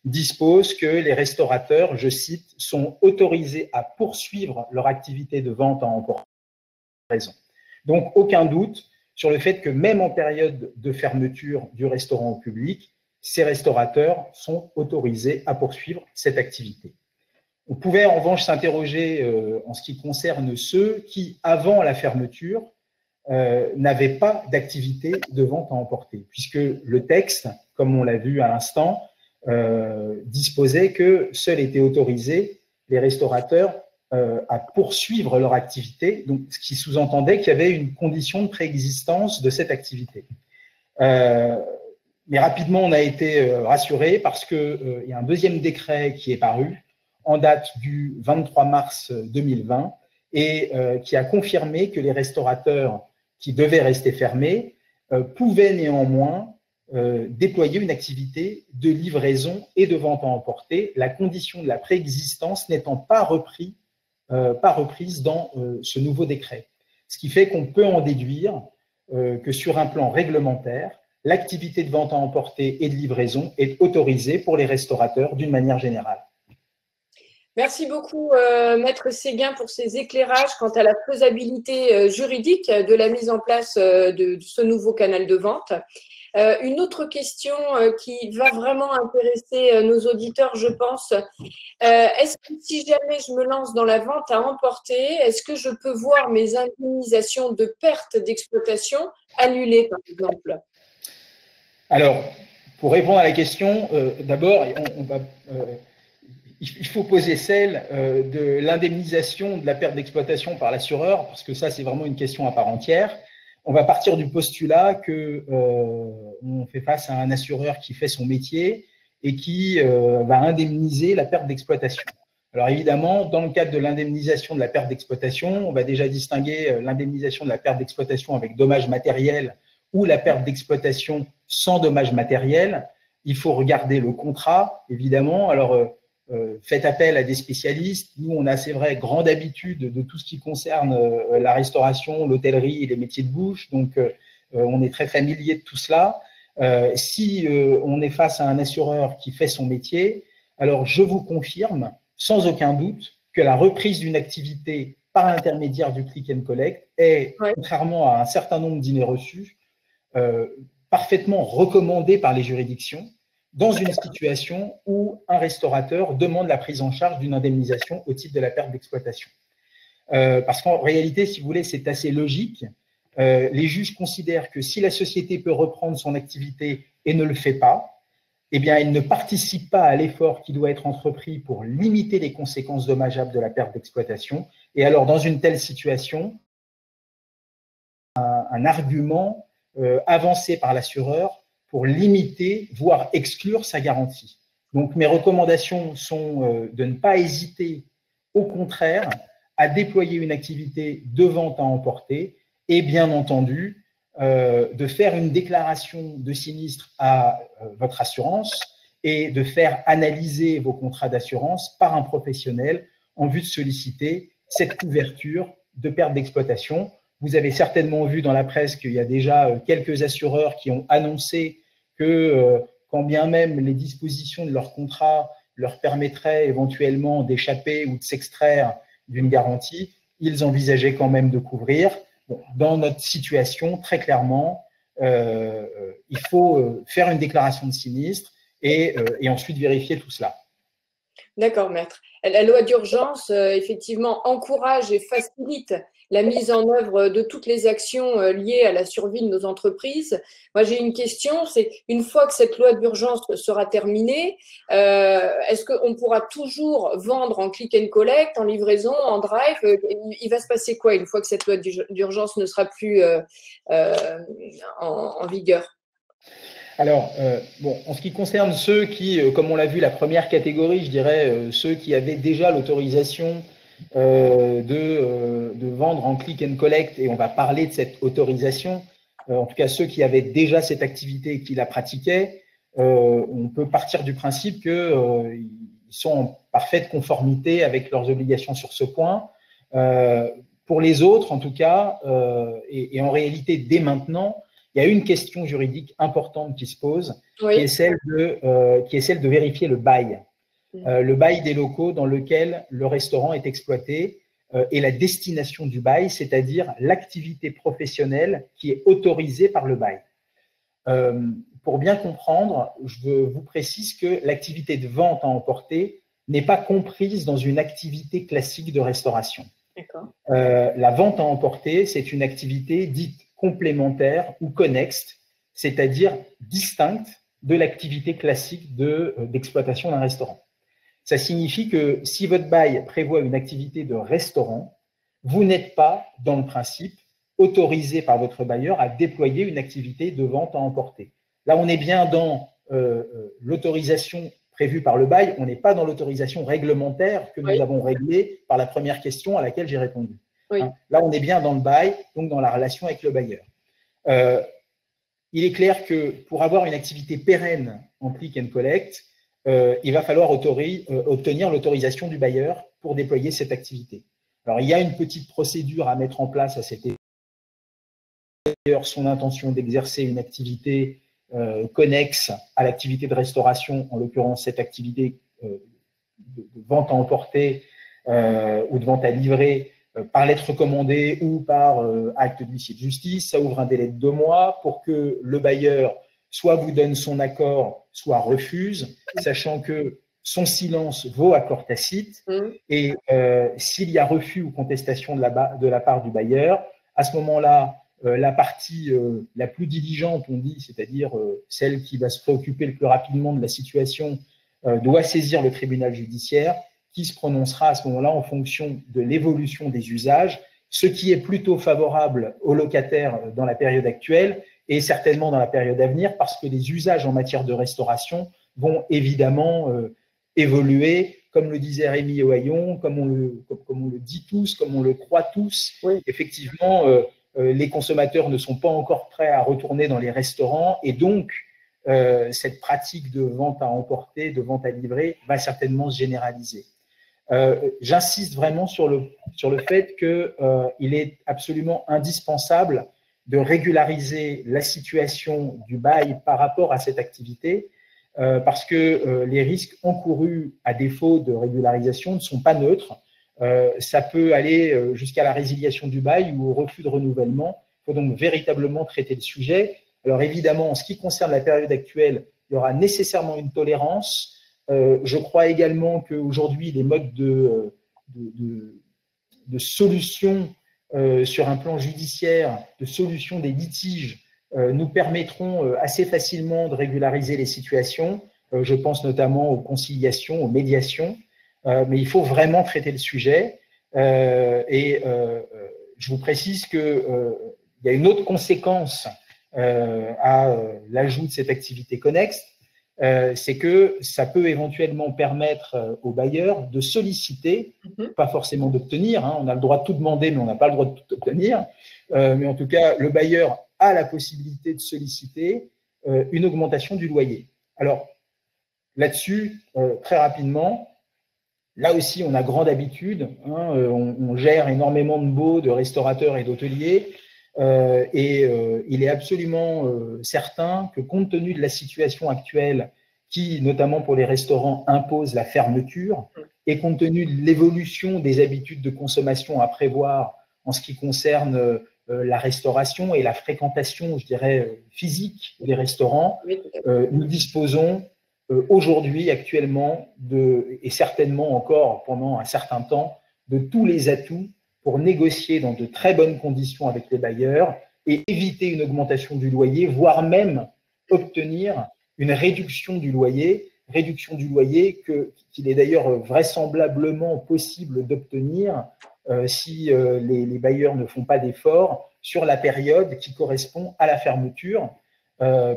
dispose que les restaurateurs, je cite, sont autorisés à poursuivre leur activité de vente à emporter. Donc, aucun doute sur le fait que même en période de fermeture du restaurant au public, ces restaurateurs sont autorisés à poursuivre cette activité. On pouvait en revanche s'interroger en ce qui concerne ceux qui, avant la fermeture, n'avaient pas d'activité de vente à emporter, puisque le texte, comme on l'a vu à l'instant, disposait que seuls étaient autorisés les restaurateurs à poursuivre leur activité, donc ce qui sous-entendait qu'il y avait une condition de préexistence de cette activité. Mais rapidement, on a été rassuré parce qu'il y a un deuxième décret qui est paru en date du 23 mars 2020 et qui a confirmé que les restaurateurs qui devaient rester fermés pouvaient néanmoins déployer une activité de livraison et de vente à emporter, la condition de la préexistence n'étant pas reprise dans ce nouveau décret. Ce qui fait qu'on peut en déduire que sur un plan réglementaire, l'activité de vente à emporter et de livraison est autorisée pour les restaurateurs d'une manière générale. Merci beaucoup, Maître Séguin, pour ces éclairages quant à la faisabilité juridique de la mise en place de ce nouveau canal de vente. Une autre question qui va vraiment intéresser nos auditeurs, je pense. Est-ce que si jamais je me lance dans la vente à emporter, est-ce que je peux voir mes indemnisations de perte d'exploitation annulées, par exemple? Alors, pour répondre à la question, d'abord, il faut poser celle de l'indemnisation de la perte d'exploitation par l'assureur, parce que ça, c'est vraiment une question à part entière. On va partir du postulat que on fait face à un assureur qui fait son métier et qui va indemniser la perte d'exploitation. Alors évidemment, dans le cadre de l'indemnisation de la perte d'exploitation, on va déjà distinguer l'indemnisation de la perte d'exploitation avec dommages matériels ou la perte d'exploitation sans dommages matériels. Il faut regarder le contrat, évidemment. Alors, faites appel à des spécialistes. Nous, on a, c'est vrai, grande habitude de tout ce qui concerne la restauration, l'hôtellerie et les métiers de bouche. Donc, on est très familier de tout cela. Si on est face à un assureur qui fait son métier, alors je vous confirme, sans aucun doute, que la reprise d'une activité par l'intermédiaire du click and collect est, contrairement à un certain nombre d'idées reçues, parfaitement recommandée par les juridictions dans une situation où un restaurateur demande la prise en charge d'une indemnisation au titre de la perte d'exploitation. Parce qu'en réalité, si vous voulez, c'est assez logique. Les juges considèrent que si la société peut reprendre son activité et ne le fait pas, eh bien, elle ne participe pas à l'effort qui doit être entrepris pour limiter les conséquences dommageables de la perte d'exploitation. Et alors, dans une telle situation, un argument avancé par l'assureur pour limiter, voire exclure sa garantie. Donc, mes recommandations sont de ne pas hésiter, au contraire, à déployer une activité de vente à emporter et, bien entendu, de faire une déclaration de sinistre à votre assurance et de faire analyser vos contrats d'assurance par un professionnel en vue de solliciter cette couverture de perte d'exploitation. Vous avez certainement vu dans la presse qu'il y a déjà quelques assureurs qui ont annoncé que quand bien même les dispositions de leur contrat leur permettraient éventuellement d'échapper ou de s'extraire d'une garantie, ils envisageaient quand même de couvrir. Bon, dans notre situation, très clairement, il faut faire une déclaration de sinistre et ensuite vérifier tout cela. D'accord, maître. La loi d'urgence, effectivement, encourage et facilite la mise en œuvre de toutes les actions liées à la survie de nos entreprises. Moi, j'ai une question, c'est une fois que cette loi d'urgence sera terminée, est-ce qu'on pourra toujours vendre en click and collect, en livraison, en drive? Il va se passer quoi une fois que cette loi d'urgence ne sera plus en vigueur? Alors, bon, en ce qui concerne ceux qui, comme on l'a vu, la première catégorie, je dirais, ceux qui avaient déjà l'autorisation de vendre en click and collect, et on va parler de cette autorisation, en tout cas ceux qui avaient déjà cette activité et qui la pratiquaient, on peut partir du principe qu'ils sont en parfaite conformité avec leurs obligations sur ce point. Pour les autres, en tout cas, et en réalité, dès maintenant, il y a une question juridique importante qui se pose, oui, qui est celle de vérifier le bail. Le bail des locaux dans lequel le restaurant est exploité et la destination du bail, c'est-à-dire l'activité professionnelle qui est autorisée par le bail. Pour bien comprendre, je vous précise que l'activité de vente à emporter n'est pas comprise dans une activité classique de restauration. D'accord. La vente à emporter, c'est une activité dite complémentaire ou connexe, c'est-à-dire distincte de l'activité classique d'exploitation d'un restaurant. Ça signifie que si votre bail prévoit une activité de restaurant, vous n'êtes pas, dans le principe, autorisé par votre bailleur à déployer une activité de vente à emporter. Là, on est bien dans l'autorisation prévue par le bail, on n'est pas dans l'autorisation réglementaire que nous avons réglée par la première question à laquelle j'ai répondu. Oui. Hein, là, on est bien dans le bail, donc dans la relation avec le bailleur. Il est clair que pour avoir une activité pérenne en click and collect, il va falloir obtenir l'autorisation du bailleur pour déployer cette activité. Alors, il y a une petite procédure à mettre en place à cet effet. Son intention d'exercer une activité connexe à l'activité de restauration, en l'occurrence cette activité de vente à emporter ou de vente à livrer par lettre recommandée ou par acte d'huissier de justice, ça ouvre un délai de 2 mois pour que le bailleur soit vous donne son accord, soit refuse, sachant que son silence vaut accord tacite. Et s'il y a refus ou contestation de la part du bailleur, à ce moment-là, la partie la plus diligente, on dit, c'est-à-dire celle qui va se préoccuper le plus rapidement de la situation, doit saisir le tribunal judiciaire, qui se prononcera à ce moment-là en fonction de l'évolution des usages, ce qui est plutôt favorable aux locataires dans la période actuelle et certainement dans la période à venir, parce que les usages en matière de restauration vont évidemment évoluer, comme le disait Rémi Ohaillon, comme on le dit tous, comme on le croit tous. Oui. Effectivement, les consommateurs ne sont pas encore prêts à retourner dans les restaurants et donc cette pratique de vente à emporter, de vente à livrer va certainement se généraliser. J'insiste vraiment sur le fait qu'il est absolument indispensable de régulariser la situation du bail par rapport à cette activité parce que les risques encourus à défaut de régularisation ne sont pas neutres. Ça peut aller jusqu'à la résiliation du bail ou au refus de renouvellement. Il faut donc véritablement traiter le sujet. Alors évidemment, en ce qui concerne la période actuelle, il y aura nécessairement une tolérance. Je crois également qu'aujourd'hui, les modes de solution sur un plan judiciaire, de solution des litiges, nous permettront assez facilement de régulariser les situations. Je pense notamment aux conciliations, aux médiations. Mais il faut vraiment traiter le sujet. Je vous précise qu'il y a une autre conséquence à l'ajout de cette activité connexe, c'est que ça peut éventuellement permettre aux bailleurs de solliciter, pas forcément d'obtenir, hein, on a le droit de tout demander, mais on n'a pas le droit de tout obtenir, mais en tout cas, le bailleur a la possibilité de solliciter une augmentation du loyer. Alors, là-dessus, très rapidement, là aussi, on a grande habitude, hein, on gère énormément de baux, de restaurateurs et d'hôteliers, il est absolument certain que compte tenu de la situation actuelle qui, notamment pour les restaurants, impose la fermeture, et compte tenu de l'évolution des habitudes de consommation à prévoir en ce qui concerne la restauration et la fréquentation, je dirais, physique des restaurants, nous disposons aujourd'hui, actuellement, et certainement encore pendant un certain temps, de tous les atouts pour négocier dans de très bonnes conditions avec les bailleurs et éviter une augmentation du loyer, voire même obtenir une réduction du loyer qu'il est d'ailleurs vraisemblablement possible d'obtenir si les bailleurs ne font pas d'efforts sur la période qui correspond à la fermeture,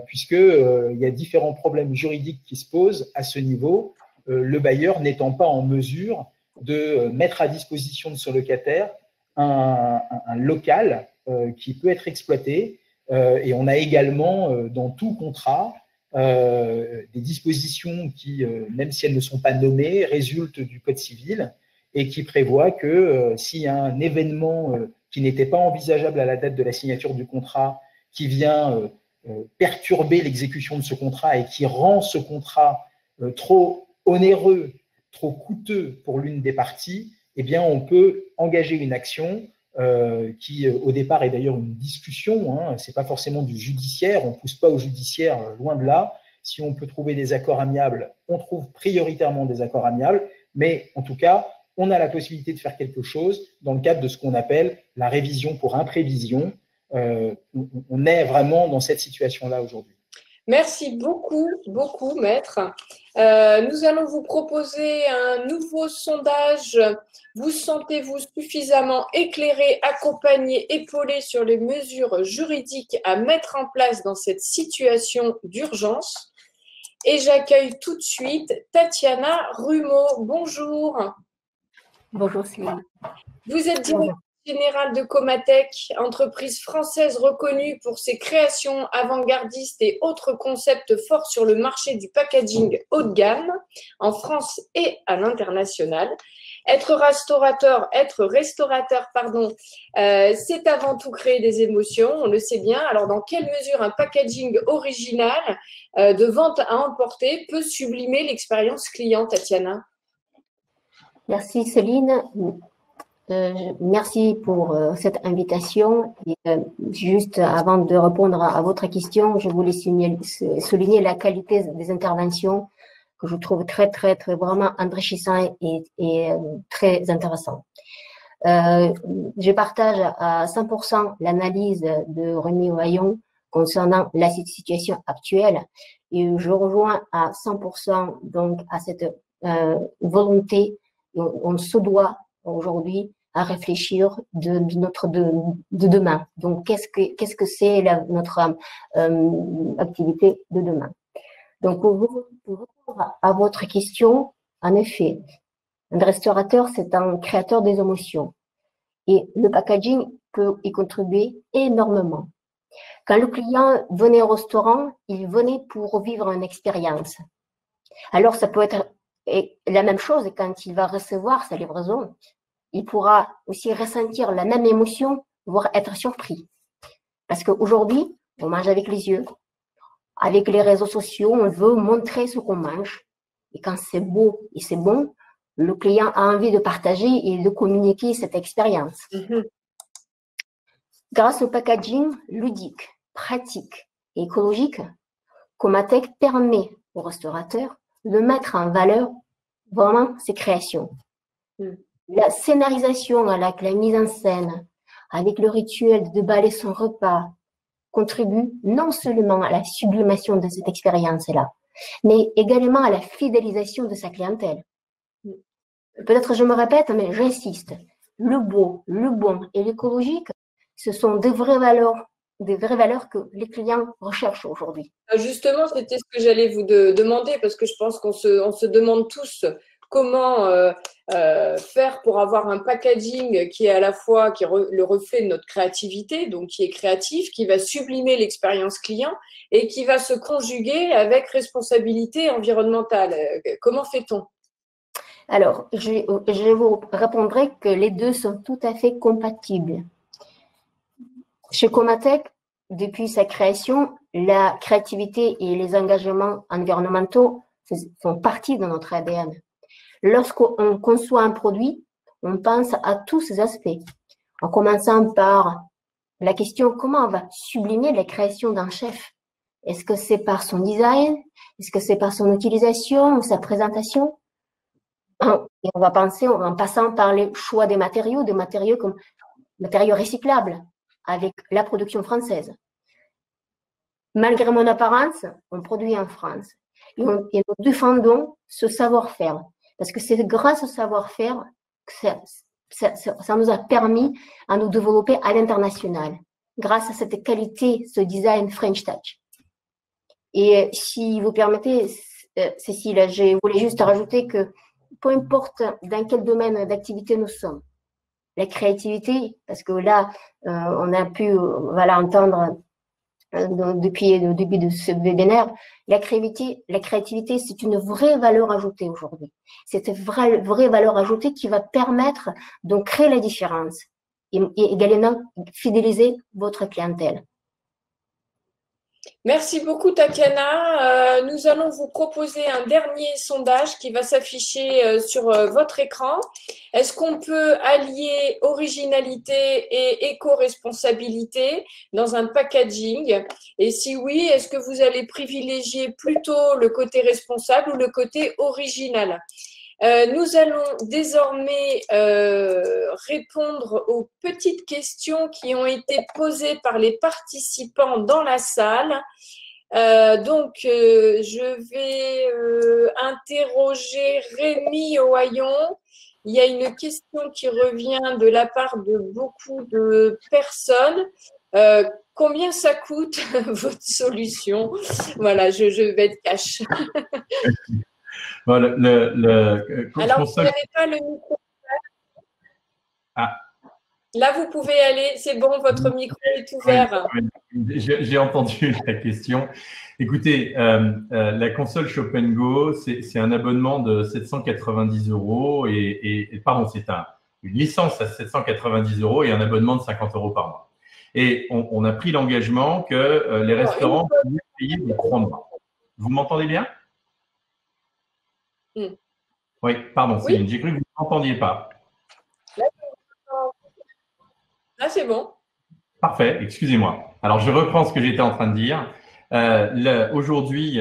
puisqu'il y a différents problèmes juridiques qui se posent à ce niveau, le bailleur n'étant pas en mesure de mettre à disposition de son locataire un local qui peut être exploité. Et on a également dans tout contrat des dispositions qui, même si elles ne sont pas nommées, résultent du Code civil et qui prévoient que s'il y a un événement qui n'était pas envisageable à la date de la signature du contrat, qui vient perturber l'exécution de ce contrat et qui rend ce contrat trop onéreux, trop coûteux pour l'une des parties, eh bien, on peut engager une action qui, au départ, est d'ailleurs une discussion. Hein, ce n'est pas forcément du judiciaire, on ne pousse pas au judiciaire, loin de là. Si on peut trouver des accords amiables, on trouve prioritairement des accords amiables, Mais en tout cas, on a la possibilité de faire quelque chose dans le cadre de ce qu'on appelle la révision pour imprévision. On est vraiment dans cette situation-là aujourd'hui. Merci beaucoup, beaucoup, maître. Nous allons vous proposer un nouveau sondage. Vous sentez-vous suffisamment éclairé, accompagné, épaulé sur les mesures juridiques à mettre en place dans cette situation d'urgence? Et j'accueille tout de suite Tatiana Rumeau. Bonjour. Bonjour Céline. Vous êtes directrice générale de Comatech, entreprise française reconnue pour ses créations avant-gardistes et autres concepts forts sur le marché du packaging haut de gamme, en France et à l'international. Être restaurateur, c'est avant tout créer des émotions, on le sait bien. Alors, dans quelle mesure un packaging original de vente à emporter peut sublimer l'expérience client, Tatiana? Merci Céline. Merci pour cette invitation. Et, juste avant de répondre à votre question, je voulais souligner la qualité des interventions que je trouve très vraiment enrichissant et très intéressant. Je partage à 100% l'analyse de Rémi Ohayon concernant la situation actuelle et je rejoins à 100% donc à cette volonté. On se doit aujourd'hui à réfléchir de demain. Donc, qu'est-ce que c'est notre activité de demain? Donc, pour répondre à votre question, en effet, un restaurateur, c'est un créateur des émotions. Et le packaging peut y contribuer énormément. Quand le client venait au restaurant, il venait pour vivre une expérience. Alors, ça peut être la même chose quand il va recevoir sa livraison. Il pourra aussi ressentir la même émotion, voire être surpris. Parce qu'aujourd'hui, on mange avec les yeux. Avec les réseaux sociaux, on veut montrer ce qu'on mange. Et quand c'est beau et c'est bon, le client a envie de partager et de communiquer cette expérience. Grâce au packaging ludique, pratique et écologique, Comatech permet aux restaurateurs de mettre en valeur vraiment ses créations. La scénarisation avec la mise en scène, avec le rituel de déballer son repas, contribue non seulement à la sublimation de cette expérience-là, mais également à la fidélisation de sa clientèle. Peut-être je me répète, mais j'insiste. Le beau, le bon et l'écologique, ce sont des vraies valeurs que les clients recherchent aujourd'hui. Justement, c'était ce que j'allais vous demander, parce que je pense qu'on se demande tous comment faire pour avoir un packaging qui est à la fois le reflet de notre créativité, donc qui est créatif, qui va sublimer l'expérience client et qui va se conjuguer avec responsabilité environnementale. Comment fait-on? Alors, je vous répondrai que les deux sont tout à fait compatibles. Chez Comatech, depuis sa création, la créativité et les engagements environnementaux font partie de notre ADN. Lorsqu'on conçoit un produit, on pense à tous ces aspects, en commençant par la question comment on va sublimer la création d'un chef. Est-ce que c'est par son design? Est-ce que c'est par son utilisation ou sa présentation? Et on va penser en passant par les choix des matériaux comme matériaux recyclables avec la production française. Malgré mon apparence, on produit en France et nous défendons ce savoir-faire parce que c'est grâce au savoir-faire que ça nous a permis à nous développer à l'international grâce à cette qualité, ce design French Touch. Et si vous permettez, Cécile, je voulais juste rajouter que peu importe dans quel domaine d'activité nous sommes, la créativité, parce que là, on a pu entendre depuis le début de ce webinaire, la créativité, c'est une vraie valeur ajoutée aujourd'hui. C'est une vraie valeur ajoutée qui va permettre de créer la différence et également fidéliser votre clientèle. Merci beaucoup, Tatiana. Nous allons vous proposer un dernier sondage qui va s'afficher sur votre écran. Est-ce qu'on peut allier originalité et éco-responsabilité dans un packaging? Et si oui, est-ce que vous allez privilégier plutôt le côté responsable ou le côté original? Nous allons désormais répondre aux petites questions qui ont été posées par les participants dans la salle. Je vais interroger Rémi Ohaillon. Il y a une question qui revient de la part de beaucoup de personnes. Combien ça coûte votre solution? Voilà, je vais être cash. Voilà, alors, vous n'avez pas le micro. Ah. Là, vous pouvez aller. C'est bon, votre micro est ouvert. J'ai entendu la question. Écoutez, la console Shop & Go, c'est un abonnement de 790 € pardon, c'est une licence à 790 € et un abonnement de 50 € par mois. Et on a pris l'engagement que les restaurants pouvaient payer de 3 mois. Vous m'entendez bien? Oui, pardon, Céline, j'ai cru que vous ne m'entendiez pas. Là, c'est bon. Parfait, excusez-moi. Alors, je reprends ce que j'étais en train de dire. Aujourd'hui,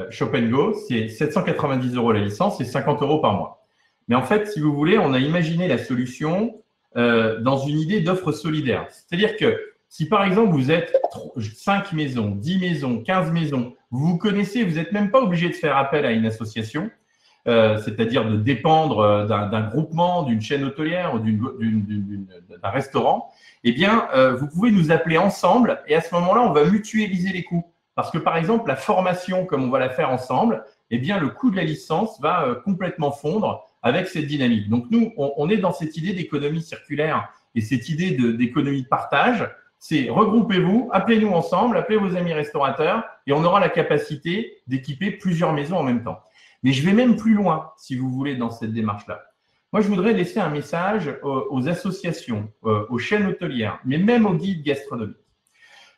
Shop & Go, c'est 790 € la licence et 50 € par mois. Mais en fait, si vous voulez, on a imaginé la solution dans une idée d'offre solidaire. C'est-à-dire que si, par exemple, vous êtes 5 maisons, 10 maisons, 15 maisons, vous vous connaissez, vous n'êtes même pas obligé de faire appel à une association, c'est-à-dire de dépendre d'un groupement, d'une chaîne hôtelière ou d'un restaurant, eh bien, vous pouvez nous appeler ensemble et à ce moment-là, on va mutualiser les coûts. Parce que, par exemple, la formation, comme on va la faire ensemble, eh bien, le coût de la licence va complètement fondre avec cette dynamique. Donc, nous, on est dans cette idée d'économie circulaire et cette idée d'économie de partage. C'est regroupez-vous, appelez-nous ensemble, appelez vos amis restaurateurs et on aura la capacité d'équiper plusieurs maisons en même temps. Mais je vais même plus loin, si vous voulez, dans cette démarche-là. Moi, je voudrais laisser un message aux associations, aux chaînes hôtelières, mais même aux guides gastronomiques.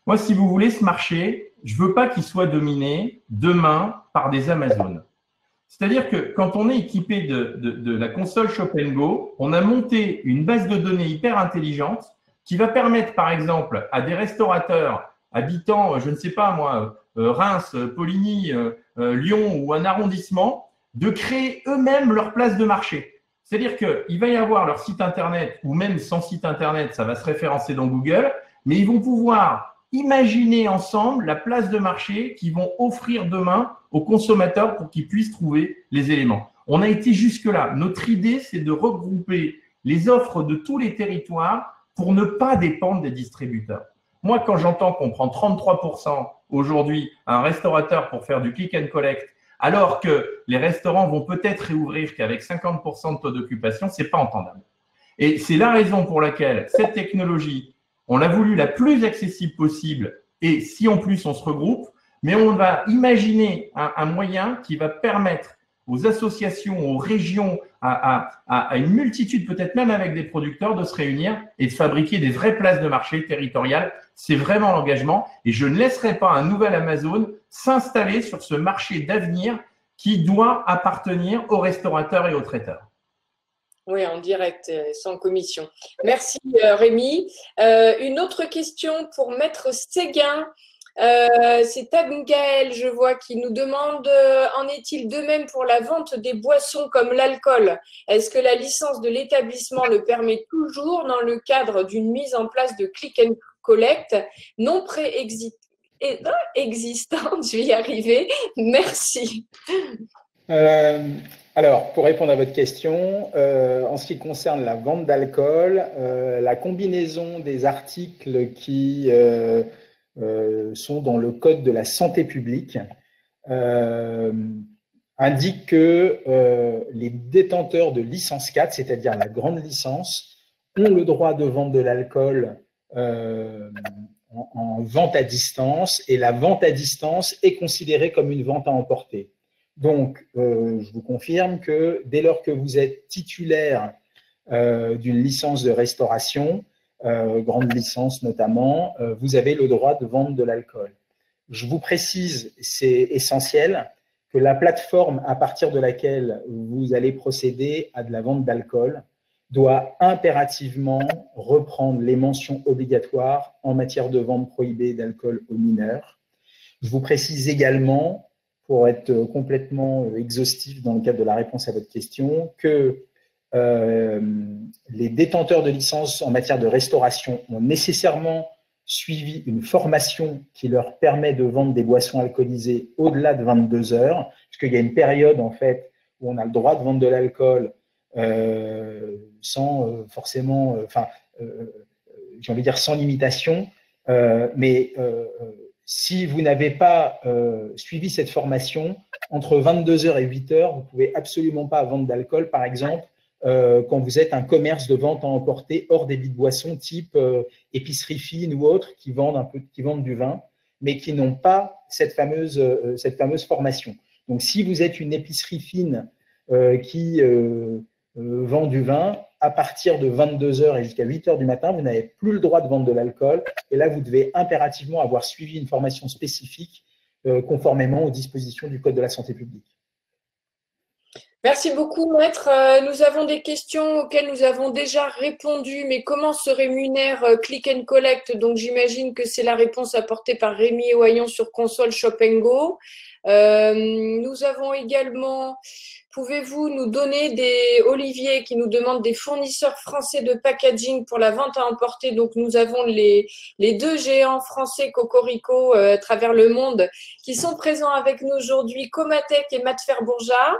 Moi, si vous voulez, ce marché, je ne veux pas qu'il soit dominé demain par des Amazones. C'est-à-dire que quand on est équipé de la console Shop & Go, on a monté une base de données hyper intelligente qui va permettre, par exemple, à des restaurateurs habitant, je ne sais pas moi, Reims, Poligny, Lyon ou un arrondissement, de créer eux-mêmes leur place de marché. C'est-à-dire qu'il va y avoir leur site Internet, ou même sans site Internet, ça va se référencer dans Google, mais ils vont pouvoir imaginer ensemble la place de marché qu'ils vont offrir demain aux consommateurs pour qu'ils puissent trouver les éléments. On a été jusque-là. Notre idée, c'est de regrouper les offres de tous les territoires pour ne pas dépendre des distributeurs. Moi, quand j'entends qu'on prend 33% aujourd'hui à un restaurateur pour faire du click and collect, alors que les restaurants vont peut-être réouvrir qu'avec 50% de taux d'occupation, c'est pas entendable. Et c'est la raison pour laquelle cette technologie, on l'a voulu la plus accessible possible et si en plus on se regroupe, mais on va imaginer un moyen qui va permettre aux associations, aux régions, à une multitude, peut-être même avec des producteurs, de se réunir et de fabriquer des vraies places de marché territoriales. C'est vraiment l'engagement et je ne laisserai pas un nouvel Amazon s'installer sur ce marché d'avenir qui doit appartenir aux restaurateurs et aux traiteurs. Oui, en direct, sans commission. Merci Rémi. Une autre question pour Maître Séguin. C'est Gaël, je vois, qui nous demande en est-il de même pour la vente des boissons comme l'alcool? Est-ce que la licence de l'établissement le permet toujours dans le cadre d'une mise en place de click and collect non préexistante? Je vais y arriver. Merci. Alors, pour répondre à votre question, en ce qui concerne la vente d'alcool, la combinaison des articles qui sont dans le code de la santé publique indique que les détenteurs de licence 4, c'est-à-dire la grande licence, ont le droit de vendre de l'alcool en vente à distance et la vente à distance est considérée comme une vente à emporter. Donc, je vous confirme que dès lors que vous êtes titulaire d'une licence de restauration, grande licence notamment, vous avez le droit de vendre de l'alcool. Je vous précise, c'est essentiel, que la plateforme à partir de laquelle vous allez procéder à de la vente d'alcool doit impérativement reprendre les mentions obligatoires en matière de vente prohibée d'alcool aux mineurs. Je vous précise également pour être complètement exhaustif dans le cadre de la réponse à votre question, que les détenteurs de licence en matière de restauration ont nécessairement suivi une formation qui leur permet de vendre des boissons alcoolisées au-delà de 22 heures, puisqu'il y a une période en fait où on a le droit de vendre de l'alcool sans forcément, j'ai envie de dire sans limitation, mais si vous n'avez pas suivi cette formation, entre 22 heures et 8 heures, vous ne pouvez absolument pas vendre d'alcool, par exemple, quand vous êtes un commerce de vente à emporter hors débit de boissons type épicerie fine ou autres qui vendent du vin, mais qui n'ont pas cette fameuse formation. Donc, si vous êtes une épicerie fine qui vend du vin, à partir de 22 heures et jusqu'à 8 heures du matin, vous n'avez plus le droit de vendre de l'alcool. Et là, vous devez impérativement avoir suivi une formation spécifique conformément aux dispositions du Code de la santé publique. Merci beaucoup, Maître. Nous avons des questions auxquelles nous avons déjà répondu, mais comment se rémunère Click and Collect? Donc, j'imagine que c'est la réponse apportée par Rémi Oyon sur console Shop & Go. Nous avons également, pouvez-vous nous donner Olivier qui nous demande des fournisseurs français de packaging pour la vente à emporter. Donc, nous avons les deux géants français Cocorico à travers le monde qui sont présents avec nous aujourd'hui, Comatec et Matfer Bourja.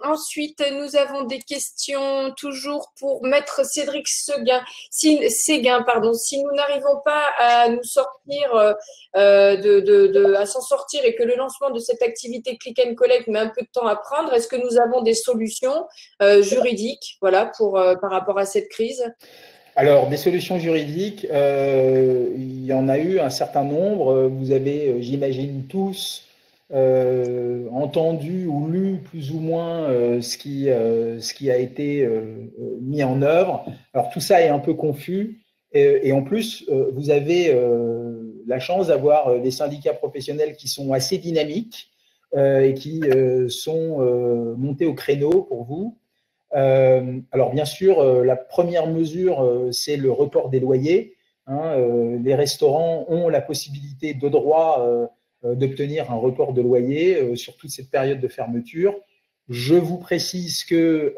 Ensuite, nous avons des questions toujours pour Maître Cédric Séguin. Si nous n'arrivons pas à nous sortir, à s'en sortir et que le lancement de cette activité Click and Collect met un peu de temps à prendre, est-ce que nous avons des solutions juridiques, voilà, par rapport à cette crise? Alors, des solutions juridiques, il y en a eu un certain nombre. Vous avez, j'imagine tous, entendu ou lu plus ou moins ce qui a été mis en œuvre. Alors, tout ça est un peu confus. Et en plus, vous avez la chance d'avoir des syndicats professionnels qui sont assez dynamiques et qui sont montés au créneau pour vous. Alors, bien sûr, la première mesure, c'est le report des loyers. Les restaurants ont la possibilité de droit d'obtenir un report de loyer sur toute cette période de fermeture. Je vous précise que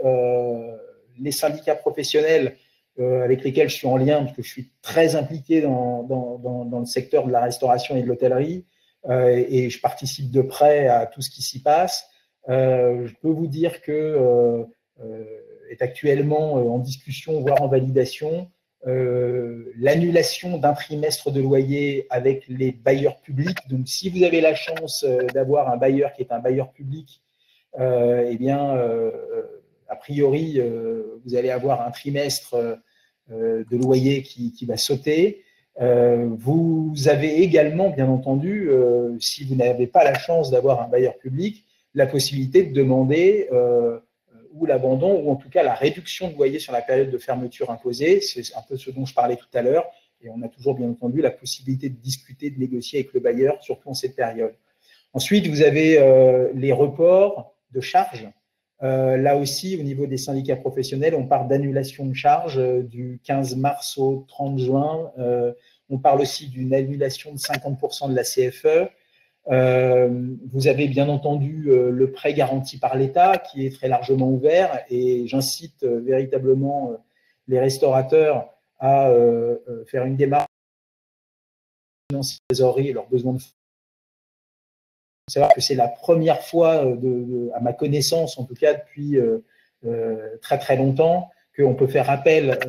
les syndicats professionnels avec lesquels je suis en lien, parce que je suis très impliqué dans le secteur de la restauration et de l'hôtellerie, et je participe de près à tout ce qui s'y passe, je peux vous dire que est actuellement en discussion, voire en validation, l'annulation d'un trimestre de loyer avec les bailleurs publics. Donc, si vous avez la chance d'avoir un bailleur qui est un bailleur public, eh bien, a priori, vous allez avoir un trimestre de loyer qui va sauter. Vous avez également, bien entendu, si vous n'avez pas la chance d'avoir un bailleur public, la possibilité de demander ou l'abandon, ou en tout cas la réduction de loyer sur la période de fermeture imposée. C'est un peu ce dont je parlais tout à l'heure. Et on a toujours, bien entendu, la possibilité de discuter, de négocier avec le bailleur, surtout en cette période. Ensuite, vous avez les reports de charges. Là aussi, au niveau des syndicats professionnels, on parle d'annulation de charges du 15 mars au 30 juin. On parle aussi d'une annulation de 50% de la CFE. Vous avez bien entendu le prêt garanti par l'État qui est très largement ouvert, et j'incite véritablement les restaurateurs à faire une démarche financière de trésorerie et leurs besoins de fonds. Il faut savoir que c'est la première fois, à ma connaissance, en tout cas depuis très très longtemps, qu'on peut faire appel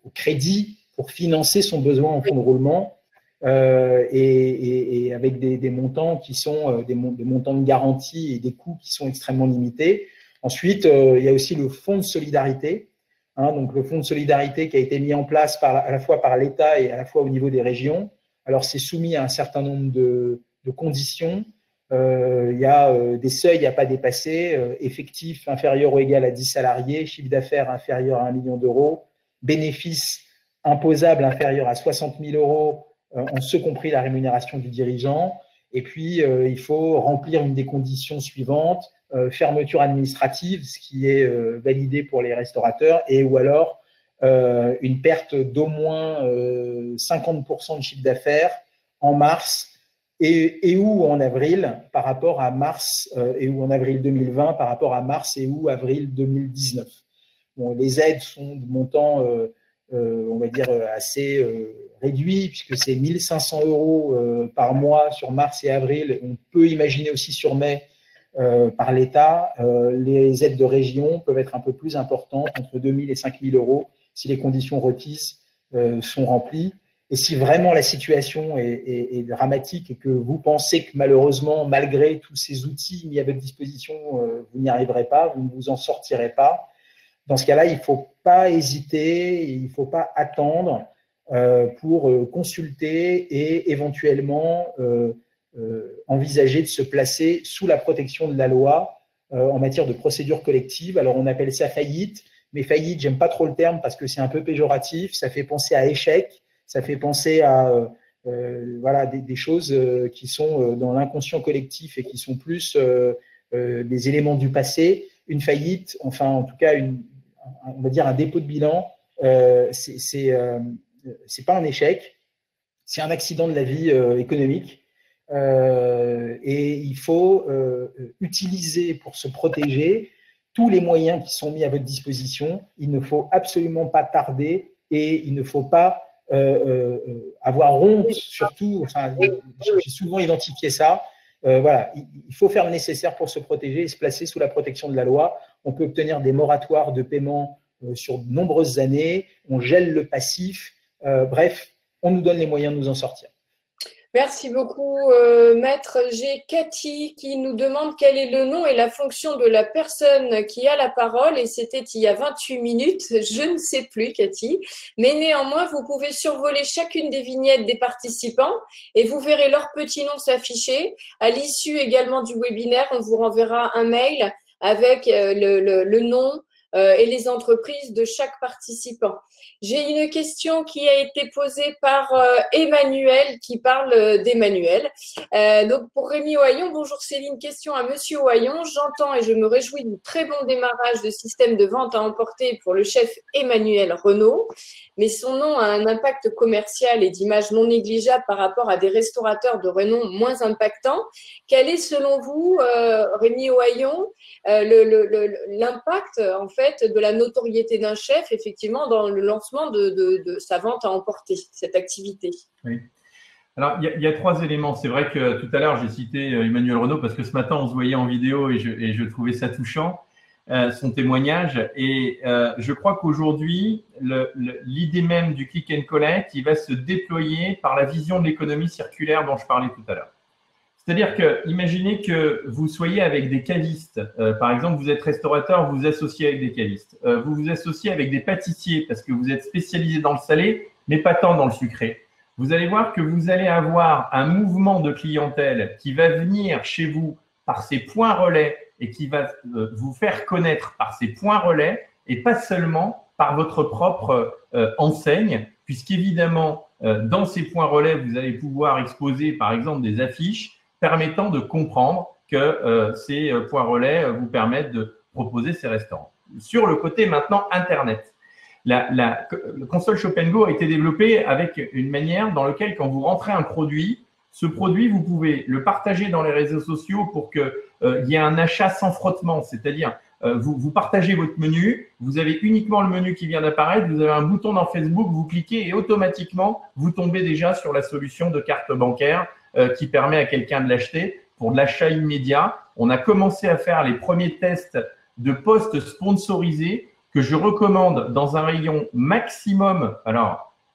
au crédit pour financer son besoin en fonds de roulement. Et avec des montants qui sont des montants de garantie et des coûts qui sont extrêmement limités. Ensuite, il y a aussi le fonds de solidarité. Donc, le fonds de solidarité qui a été mis en place à la fois par l'État et à la fois au niveau des régions. Alors, c'est soumis à un certain nombre de conditions. Il y a des seuils à ne pas dépasser, effectif inférieur ou égal à 10 salariés, chiffre d'affaires inférieur à 1 million d'euros, bénéfices imposables inférieurs à 60 000 euros, en ce compris la rémunération du dirigeant. Et puis, il faut remplir une des conditions suivantes, fermeture administrative, ce qui est validé pour les restaurateurs, et ou alors une perte d'au moins 50% de chiffre d'affaires en mars et août en avril par rapport à mars et août en avril 2020 par rapport à mars et août avril 2019. Bon, les aides sont de montant, on va dire, assez réduit, puisque c'est 1 500 € par mois sur mars et avril. On peut imaginer aussi sur mai par l'État. Les aides de région peuvent être un peu plus importantes, entre 2 000 et 5 000 € si les conditions requises sont remplies. Et si vraiment la situation est dramatique et que vous pensez que malheureusement, malgré tous ces outils mis à votre disposition, vous n'y arriverez pas, vous ne vous en sortirez pas, dans ce cas-là, il ne faut pas hésiter, il ne faut pas attendre pour consulter et éventuellement envisager de se placer sous la protection de la loi en matière de procédure collective. Alors, on appelle ça faillite, mais faillite, j'aime pas trop le terme parce que c'est un peu péjoratif, ça fait penser à échec. Ça fait penser à voilà, des choses qui sont dans l'inconscient collectif et qui sont plus des éléments du passé. Une faillite, enfin en tout cas, on va dire un dépôt de bilan, c'est pas un échec, c'est un accident de la vie économique. Et il faut utiliser pour se protéger tous les moyens qui sont mis à votre disposition. Il ne faut absolument pas tarder et il ne faut pas avoir honte, surtout, enfin, j'ai souvent identifié ça. Voilà, il faut faire le nécessaire pour se protéger et se placer sous la protection de la loi. On peut obtenir des moratoires de paiement sur de nombreuses années, on gèle le passif, bref, on nous donne les moyens de nous en sortir. Merci beaucoup, Maître. J'ai Cathy qui nous demande quel est le nom et la fonction de la personne qui a la parole, et c'était il y a 28 minutes, je ne sais plus, Cathy, mais néanmoins, vous pouvez survoler chacune des vignettes des participants et vous verrez leur petit nom s'afficher. À l'issue également du webinaire, on vous renverra un mail avec le nom et les entreprises de chaque participant. J'ai une question qui a été posée par Emmanuel, qui parle d'Emmanuel. Donc, pour Rémi Ohaillon, bonjour Céline, question à Monsieur Ohaillon. J'entends et je me réjouis du très bon démarrage de système de vente à emporter pour le chef Emmanuel Renaud, mais son nom a un impact commercial et d'image non négligeable par rapport à des restaurateurs de renom moins impactants. Quel est, selon vous, Rémi Ohaillon, l'impact en fait de la notoriété d'un chef effectivement dans le lancement de sa vente à emporter, cette activité? Oui. Alors, il y a 3 éléments. C'est vrai que tout à l'heure, j'ai cité Emmanuel Renaud parce que ce matin, on se voyait en vidéo et je trouvais ça touchant, son témoignage. Et je crois qu'aujourd'hui, l'idée même du click and collect, il va se déployer par la vision de l'économie circulaire dont je parlais tout à l'heure. C'est-à-dire que, imaginez que vous soyez avec des cavistes. Par exemple, vous êtes restaurateur, vous vous associez avec des cavistes. Vous vous associez avec des pâtissiers parce que vous êtes spécialisé dans le salé, mais pas tant dans le sucré. Vous allez voir que vous allez avoir un mouvement de clientèle qui va venir chez vous par ces points relais et qui va vous faire connaître par ces points relais et pas seulement par votre propre enseigne, puisqu'évidemment, dans ces points relais, vous allez pouvoir exposer, par exemple, des affiches permettant de comprendre que ces points relais vous permettent de proposer ces restaurants. Sur le côté maintenant Internet, le console Shop & Go a été développé avec une manière dans laquelle quand vous rentrez un produit, ce produit, vous pouvez le partager dans les réseaux sociaux pour qu'il y ait un achat sans frottement, c'est-à-dire vous partagez votre menu, vous avez uniquement le menu qui vient d'apparaître, vous avez un bouton dans Facebook, vous cliquez et automatiquement, vous tombez déjà sur la solution de carte bancaire qui permet à quelqu'un de l'acheter pour de l'achat immédiat. On a commencé à faire les premiers tests de postes sponsorisés que je recommande dans un rayon maximum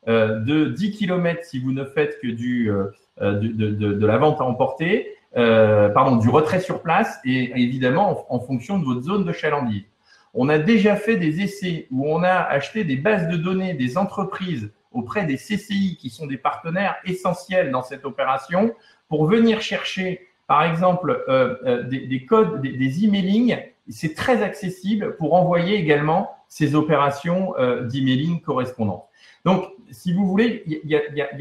de 10 km si vous ne faites que de la vente à emporter, du retrait sur place et évidemment en fonction de votre zone de chalandise. On a déjà fait des essais où on a acheté des bases de données des entreprises auprès des CCI qui sont des partenaires essentiels dans cette opération pour venir chercher, par exemple, des codes, des emailing. C'est très accessible pour envoyer également ces opérations d'emailing correspondantes. Donc, si vous voulez, il y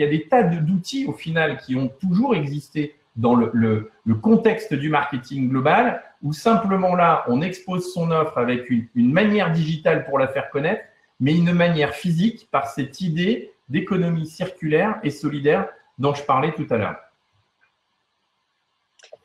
a des tas d'outils au final qui ont toujours existé dans le contexte du marketing global où simplement là, on expose son offre avec une manière digitale pour la faire connaître, mais une manière physique par cette idée d'économie circulaire et solidaire dont je parlais tout à l'heure.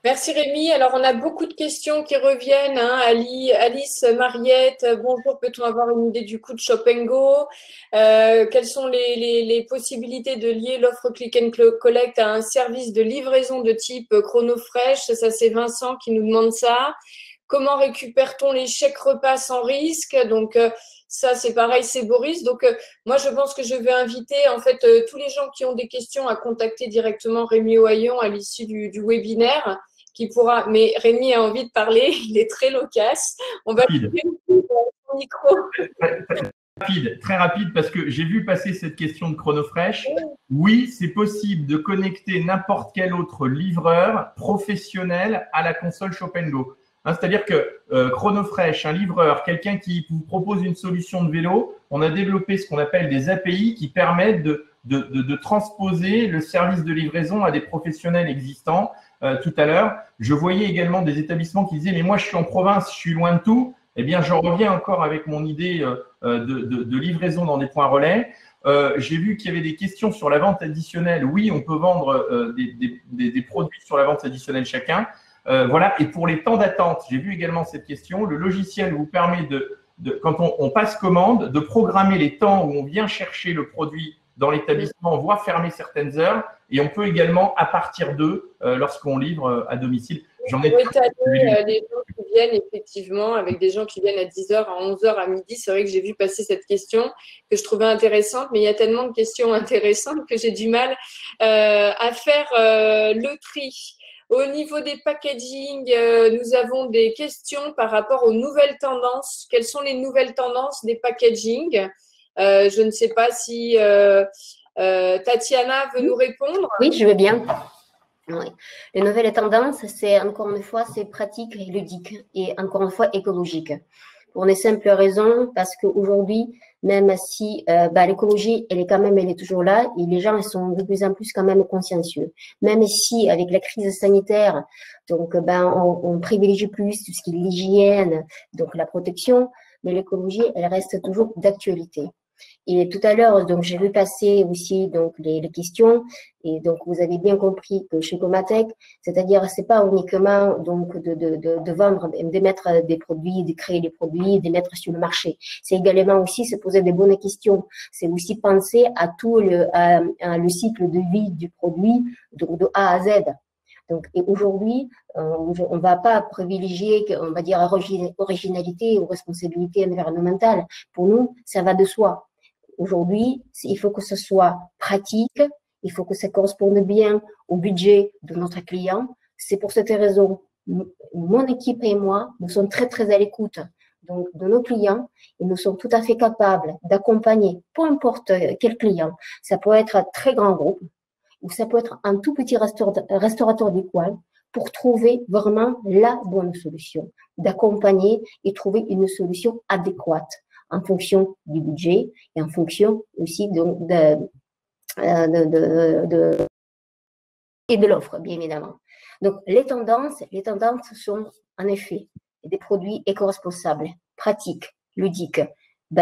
Merci Rémi. Alors, on a beaucoup de questions qui reviennent. Hein. Alice, Mariette, bonjour, peut-on avoir une idée du coût de Shop & Go? Quelles sont les possibilités de lier l'offre Click and Collect à un service de livraison de type Chronofresh? Ça, c'est Vincent qui nous demande ça. Comment récupère-t-on les chèques repas sans risque? Donc, ça, c'est pareil, c'est Boris. Donc, moi, je pense que je vais inviter, en fait, tous les gens qui ont des questions à contacter directement Rémi Ohaillon à l'issue du webinaire. Qui pourra, mais Rémi a envie de parler, il est très loquace. On va couper son micro. Très rapide, parce que j'ai vu passer cette question de Chronofresh. Oui, c'est possible de connecter n'importe quel autre livreur professionnel à la console Shop & Go. Hein, c'est-à-dire que Chronofresh, un livreur, quelqu'un qui vous propose une solution de vélo, on a développé ce qu'on appelle des API qui permettent de transposer le service de livraison à des professionnels existants. Tout à l'heure, je voyais également des établissements qui disaient « mais moi, je suis en province, je suis loin de tout ». Eh bien, j'en reviens encore avec mon idée de livraison dans des points relais. J'ai vu qu'il y avait des questions sur la vente additionnelle. Oui, on peut vendre des produits sur la vente additionnelle chacun. Voilà. Et pour les temps d'attente, j'ai vu également cette question. Le logiciel vous permet quand on passe commande, de programmer les temps où on vient chercher le produit dans l'établissement, on voit fermer certaines heures et on peut également, à partir d'eux, lorsqu'on livre à domicile. J'en ai les gens qui viennent effectivement, avec des gens qui viennent à 10h, à 11h, à midi. C'est vrai que j'ai vu passer cette question que je trouvais intéressante, mais il y a tellement de questions intéressantes que j'ai du mal à faire le tri. Au niveau des packaging, nous avons des questions par rapport aux nouvelles tendances. Quelles sont les nouvelles tendances des packaging? Je ne sais pas si Tatiana veut nous répondre. Oui, je veux bien. Oui. Les nouvelles tendances, c'est encore une fois, c'est pratique et ludique et encore une fois écologique. Pour une simple raison, parce qu'aujourd'hui, même si l'écologie, elle est toujours là et les gens ils sont de plus en plus quand même consciencieux. Même si avec la crise sanitaire, donc on privilégie plus tout ce qui est l'hygiène, donc la protection, mais l'écologie, elle reste toujours d'actualité. Et tout à l'heure, donc j'ai vu passer aussi donc les questions et donc vous avez bien compris que chez Comatech, c'est-à-dire c'est pas uniquement donc de vendre, d'émettre des produits, de créer des produits, de mettre sur le marché. C'est également aussi se poser des bonnes questions. C'est aussi penser à tout le cycle de vie du produit, donc de A à Z. Donc, et aujourd'hui, on va pas privilégier, on va dire, originalité ou responsabilité environnementale. Pour nous, ça va de soi. Aujourd'hui, il faut que ce soit pratique, il faut que ça corresponde bien au budget de notre client. C'est pour cette raison, mon équipe et moi, nous sommes très, très à l'écoute donc de nos clients et nous sommes tout à fait capables d'accompagner, peu importe quel client. Ça peut être un très grand groupe ou ça peut être un tout petit restaurateur du coin pour trouver vraiment la bonne solution, d'accompagner et trouver une solution adéquate en fonction du budget et en fonction aussi de l'offre, bien évidemment. Donc, les tendances sont en effet des produits éco-responsables, pratiques, ludiques.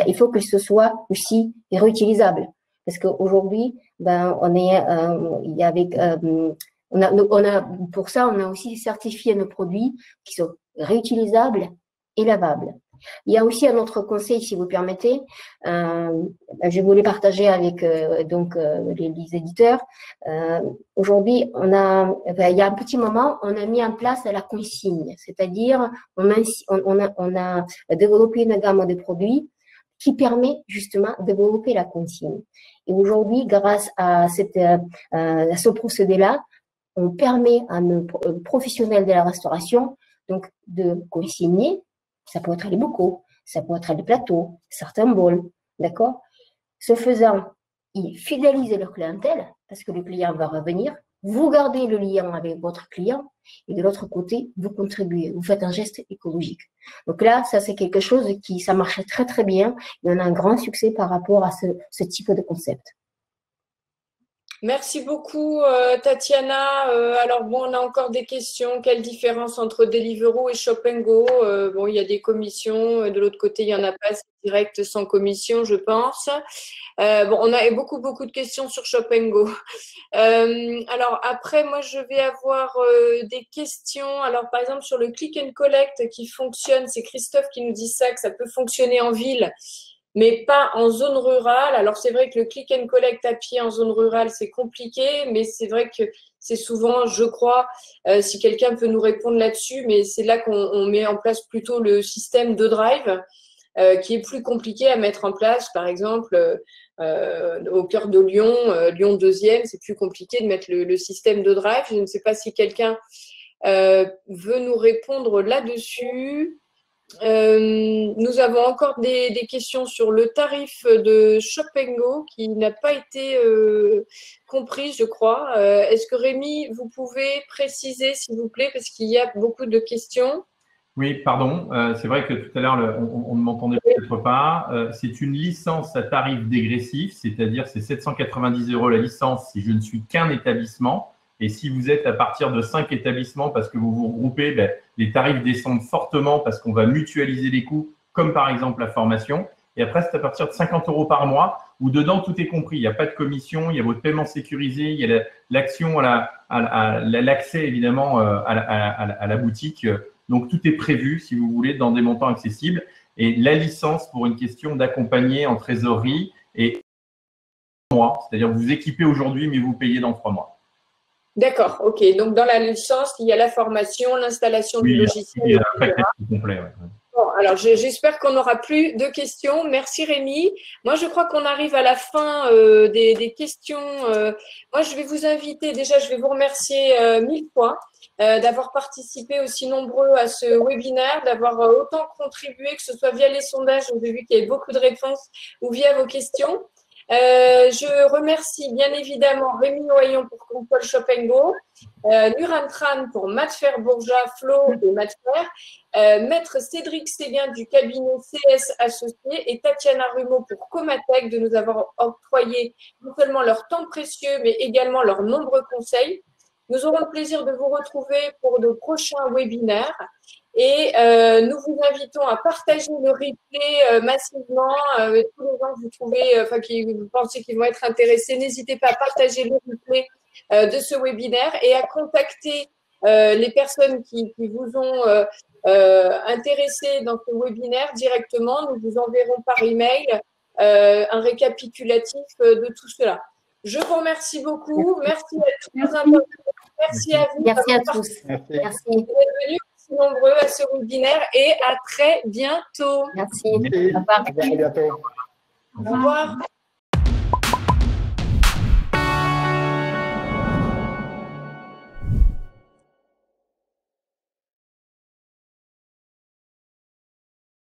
Il faut que ce soit aussi réutilisable. Parce qu'aujourd'hui, pour ça, on a aussi certifié nos produits qui sont réutilisables et lavables. Il y a aussi un autre conseil, si vous permettez, je voulais partager avec les éditeurs. Aujourd'hui, il y a un petit moment, on a mis en place la consigne, c'est-à-dire on a développé une gamme de produits qui permet justement de développer la consigne. Et aujourd'hui, grâce à ce procédé-là, on permet à nos professionnels de la restauration donc de consigner. Ça peut être les bocaux, ça peut être les plateaux, certains bols, d'accord? Ce faisant, ils fidélisent leur clientèle parce que le client va revenir. Vous gardez le lien avec votre client et de l'autre côté, vous contribuez, vous faites un geste écologique. Donc là, ça c'est quelque chose ça marche très très bien et on a un grand succès par rapport à ce type de concept. Merci beaucoup, Tatiana. Alors, bon, on a encore des questions. Quelle différence entre Deliveroo et Shop & Go? Bon, il y a des commissions. De l'autre côté, il n'y en a pas. C'est direct sans commission, je pense. Bon, on a beaucoup de questions sur Shop & Go. Alors, après, moi, je vais avoir des questions. Alors, par exemple, sur le Click and Collect qui fonctionne, c'est Christophe qui nous dit ça, que ça peut fonctionner en ville, mais pas en zone rurale. Alors, c'est vrai que le click and collect à pied en zone rurale, c'est compliqué, mais c'est vrai que c'est souvent, je crois, si quelqu'un peut nous répondre là-dessus, mais c'est là qu'on met en place plutôt le système de drive, qui est plus compliqué à mettre en place. Par exemple, au cœur de Lyon, Lyon 2e, c'est plus compliqué de mettre le système de drive. Je ne sais pas si quelqu'un veut nous répondre là-dessus. Nous avons encore des questions sur le tarif de Shop & Go qui n'a pas été compris, je crois. Est-ce que Rémi, vous pouvez préciser, s'il vous plaît, parce qu'il y a beaucoup de questions? Oui, pardon. C'est vrai que tout à l'heure, on ne m'entendait peut-être pas. C'est une licence à tarif dégressif, c'est-à-dire c'est 790 € la licence si je ne suis qu'un établissement. Et si vous êtes à partir de 5 établissements parce que vous vous regroupez, ben, les tarifs descendent fortement parce qu'on va mutualiser les coûts, comme par exemple la formation. Et après, c'est à partir de 50 € par mois où dedans, tout est compris. Il n'y a pas de commission, il y a votre paiement sécurisé, il y a l'action l'accès évidemment à la boutique. Donc, tout est prévu, si vous voulez, dans des montants accessibles. Et la licence pour une question d'accompagner en trésorerie et 3 mois. C'est-à-dire vous équipez aujourd'hui, mais vous payez dans 3 mois. D'accord, ok. Donc, dans la licence, il y a la formation, l'installation du logiciel. Il y a un paquet complet, ouais. Bon, alors, j'espère qu'on n'aura plus de questions. Merci, Rémi. Moi, je crois qu'on arrive à la fin des questions. Moi, je vais vous inviter, déjà, je vais vous remercier 1000 fois d'avoir participé aussi nombreux à ce webinaire, d'avoir autant contribué, que ce soit via les sondages, j'ai vu qu'il y avait beaucoup de réponses, ou via vos questions. Je remercie bien évidemment Rémi Oyon pour Control Shop & Go, Nuran Tran pour Matfer Bourja, Flo et Matfer, Maître Cédric Séguin du cabinet CS Associés et Tatiana Rumeau pour Comatech de nous avoir octroyé non seulement leur temps précieux mais également leurs nombreux conseils. Nous aurons le plaisir de vous retrouver pour de prochains webinaires. Et nous vous invitons à partager le replay massivement. Tous les gens que vous trouvez, qui vous pensez qu'ils vont être intéressés, n'hésitez pas à partager le replay de ce webinaire et à contacter les personnes qui vous ont intéressés dans ce webinaire directement. Nous vous enverrons par email un récapitulatif de tout cela. Je vous remercie beaucoup. Merci à tous les intervenants. Merci à vous. Merci à tous. Merci d'être venus nombreux à ce webinaire et à très bientôt. Merci. Au revoir. À bientôt. Au revoir.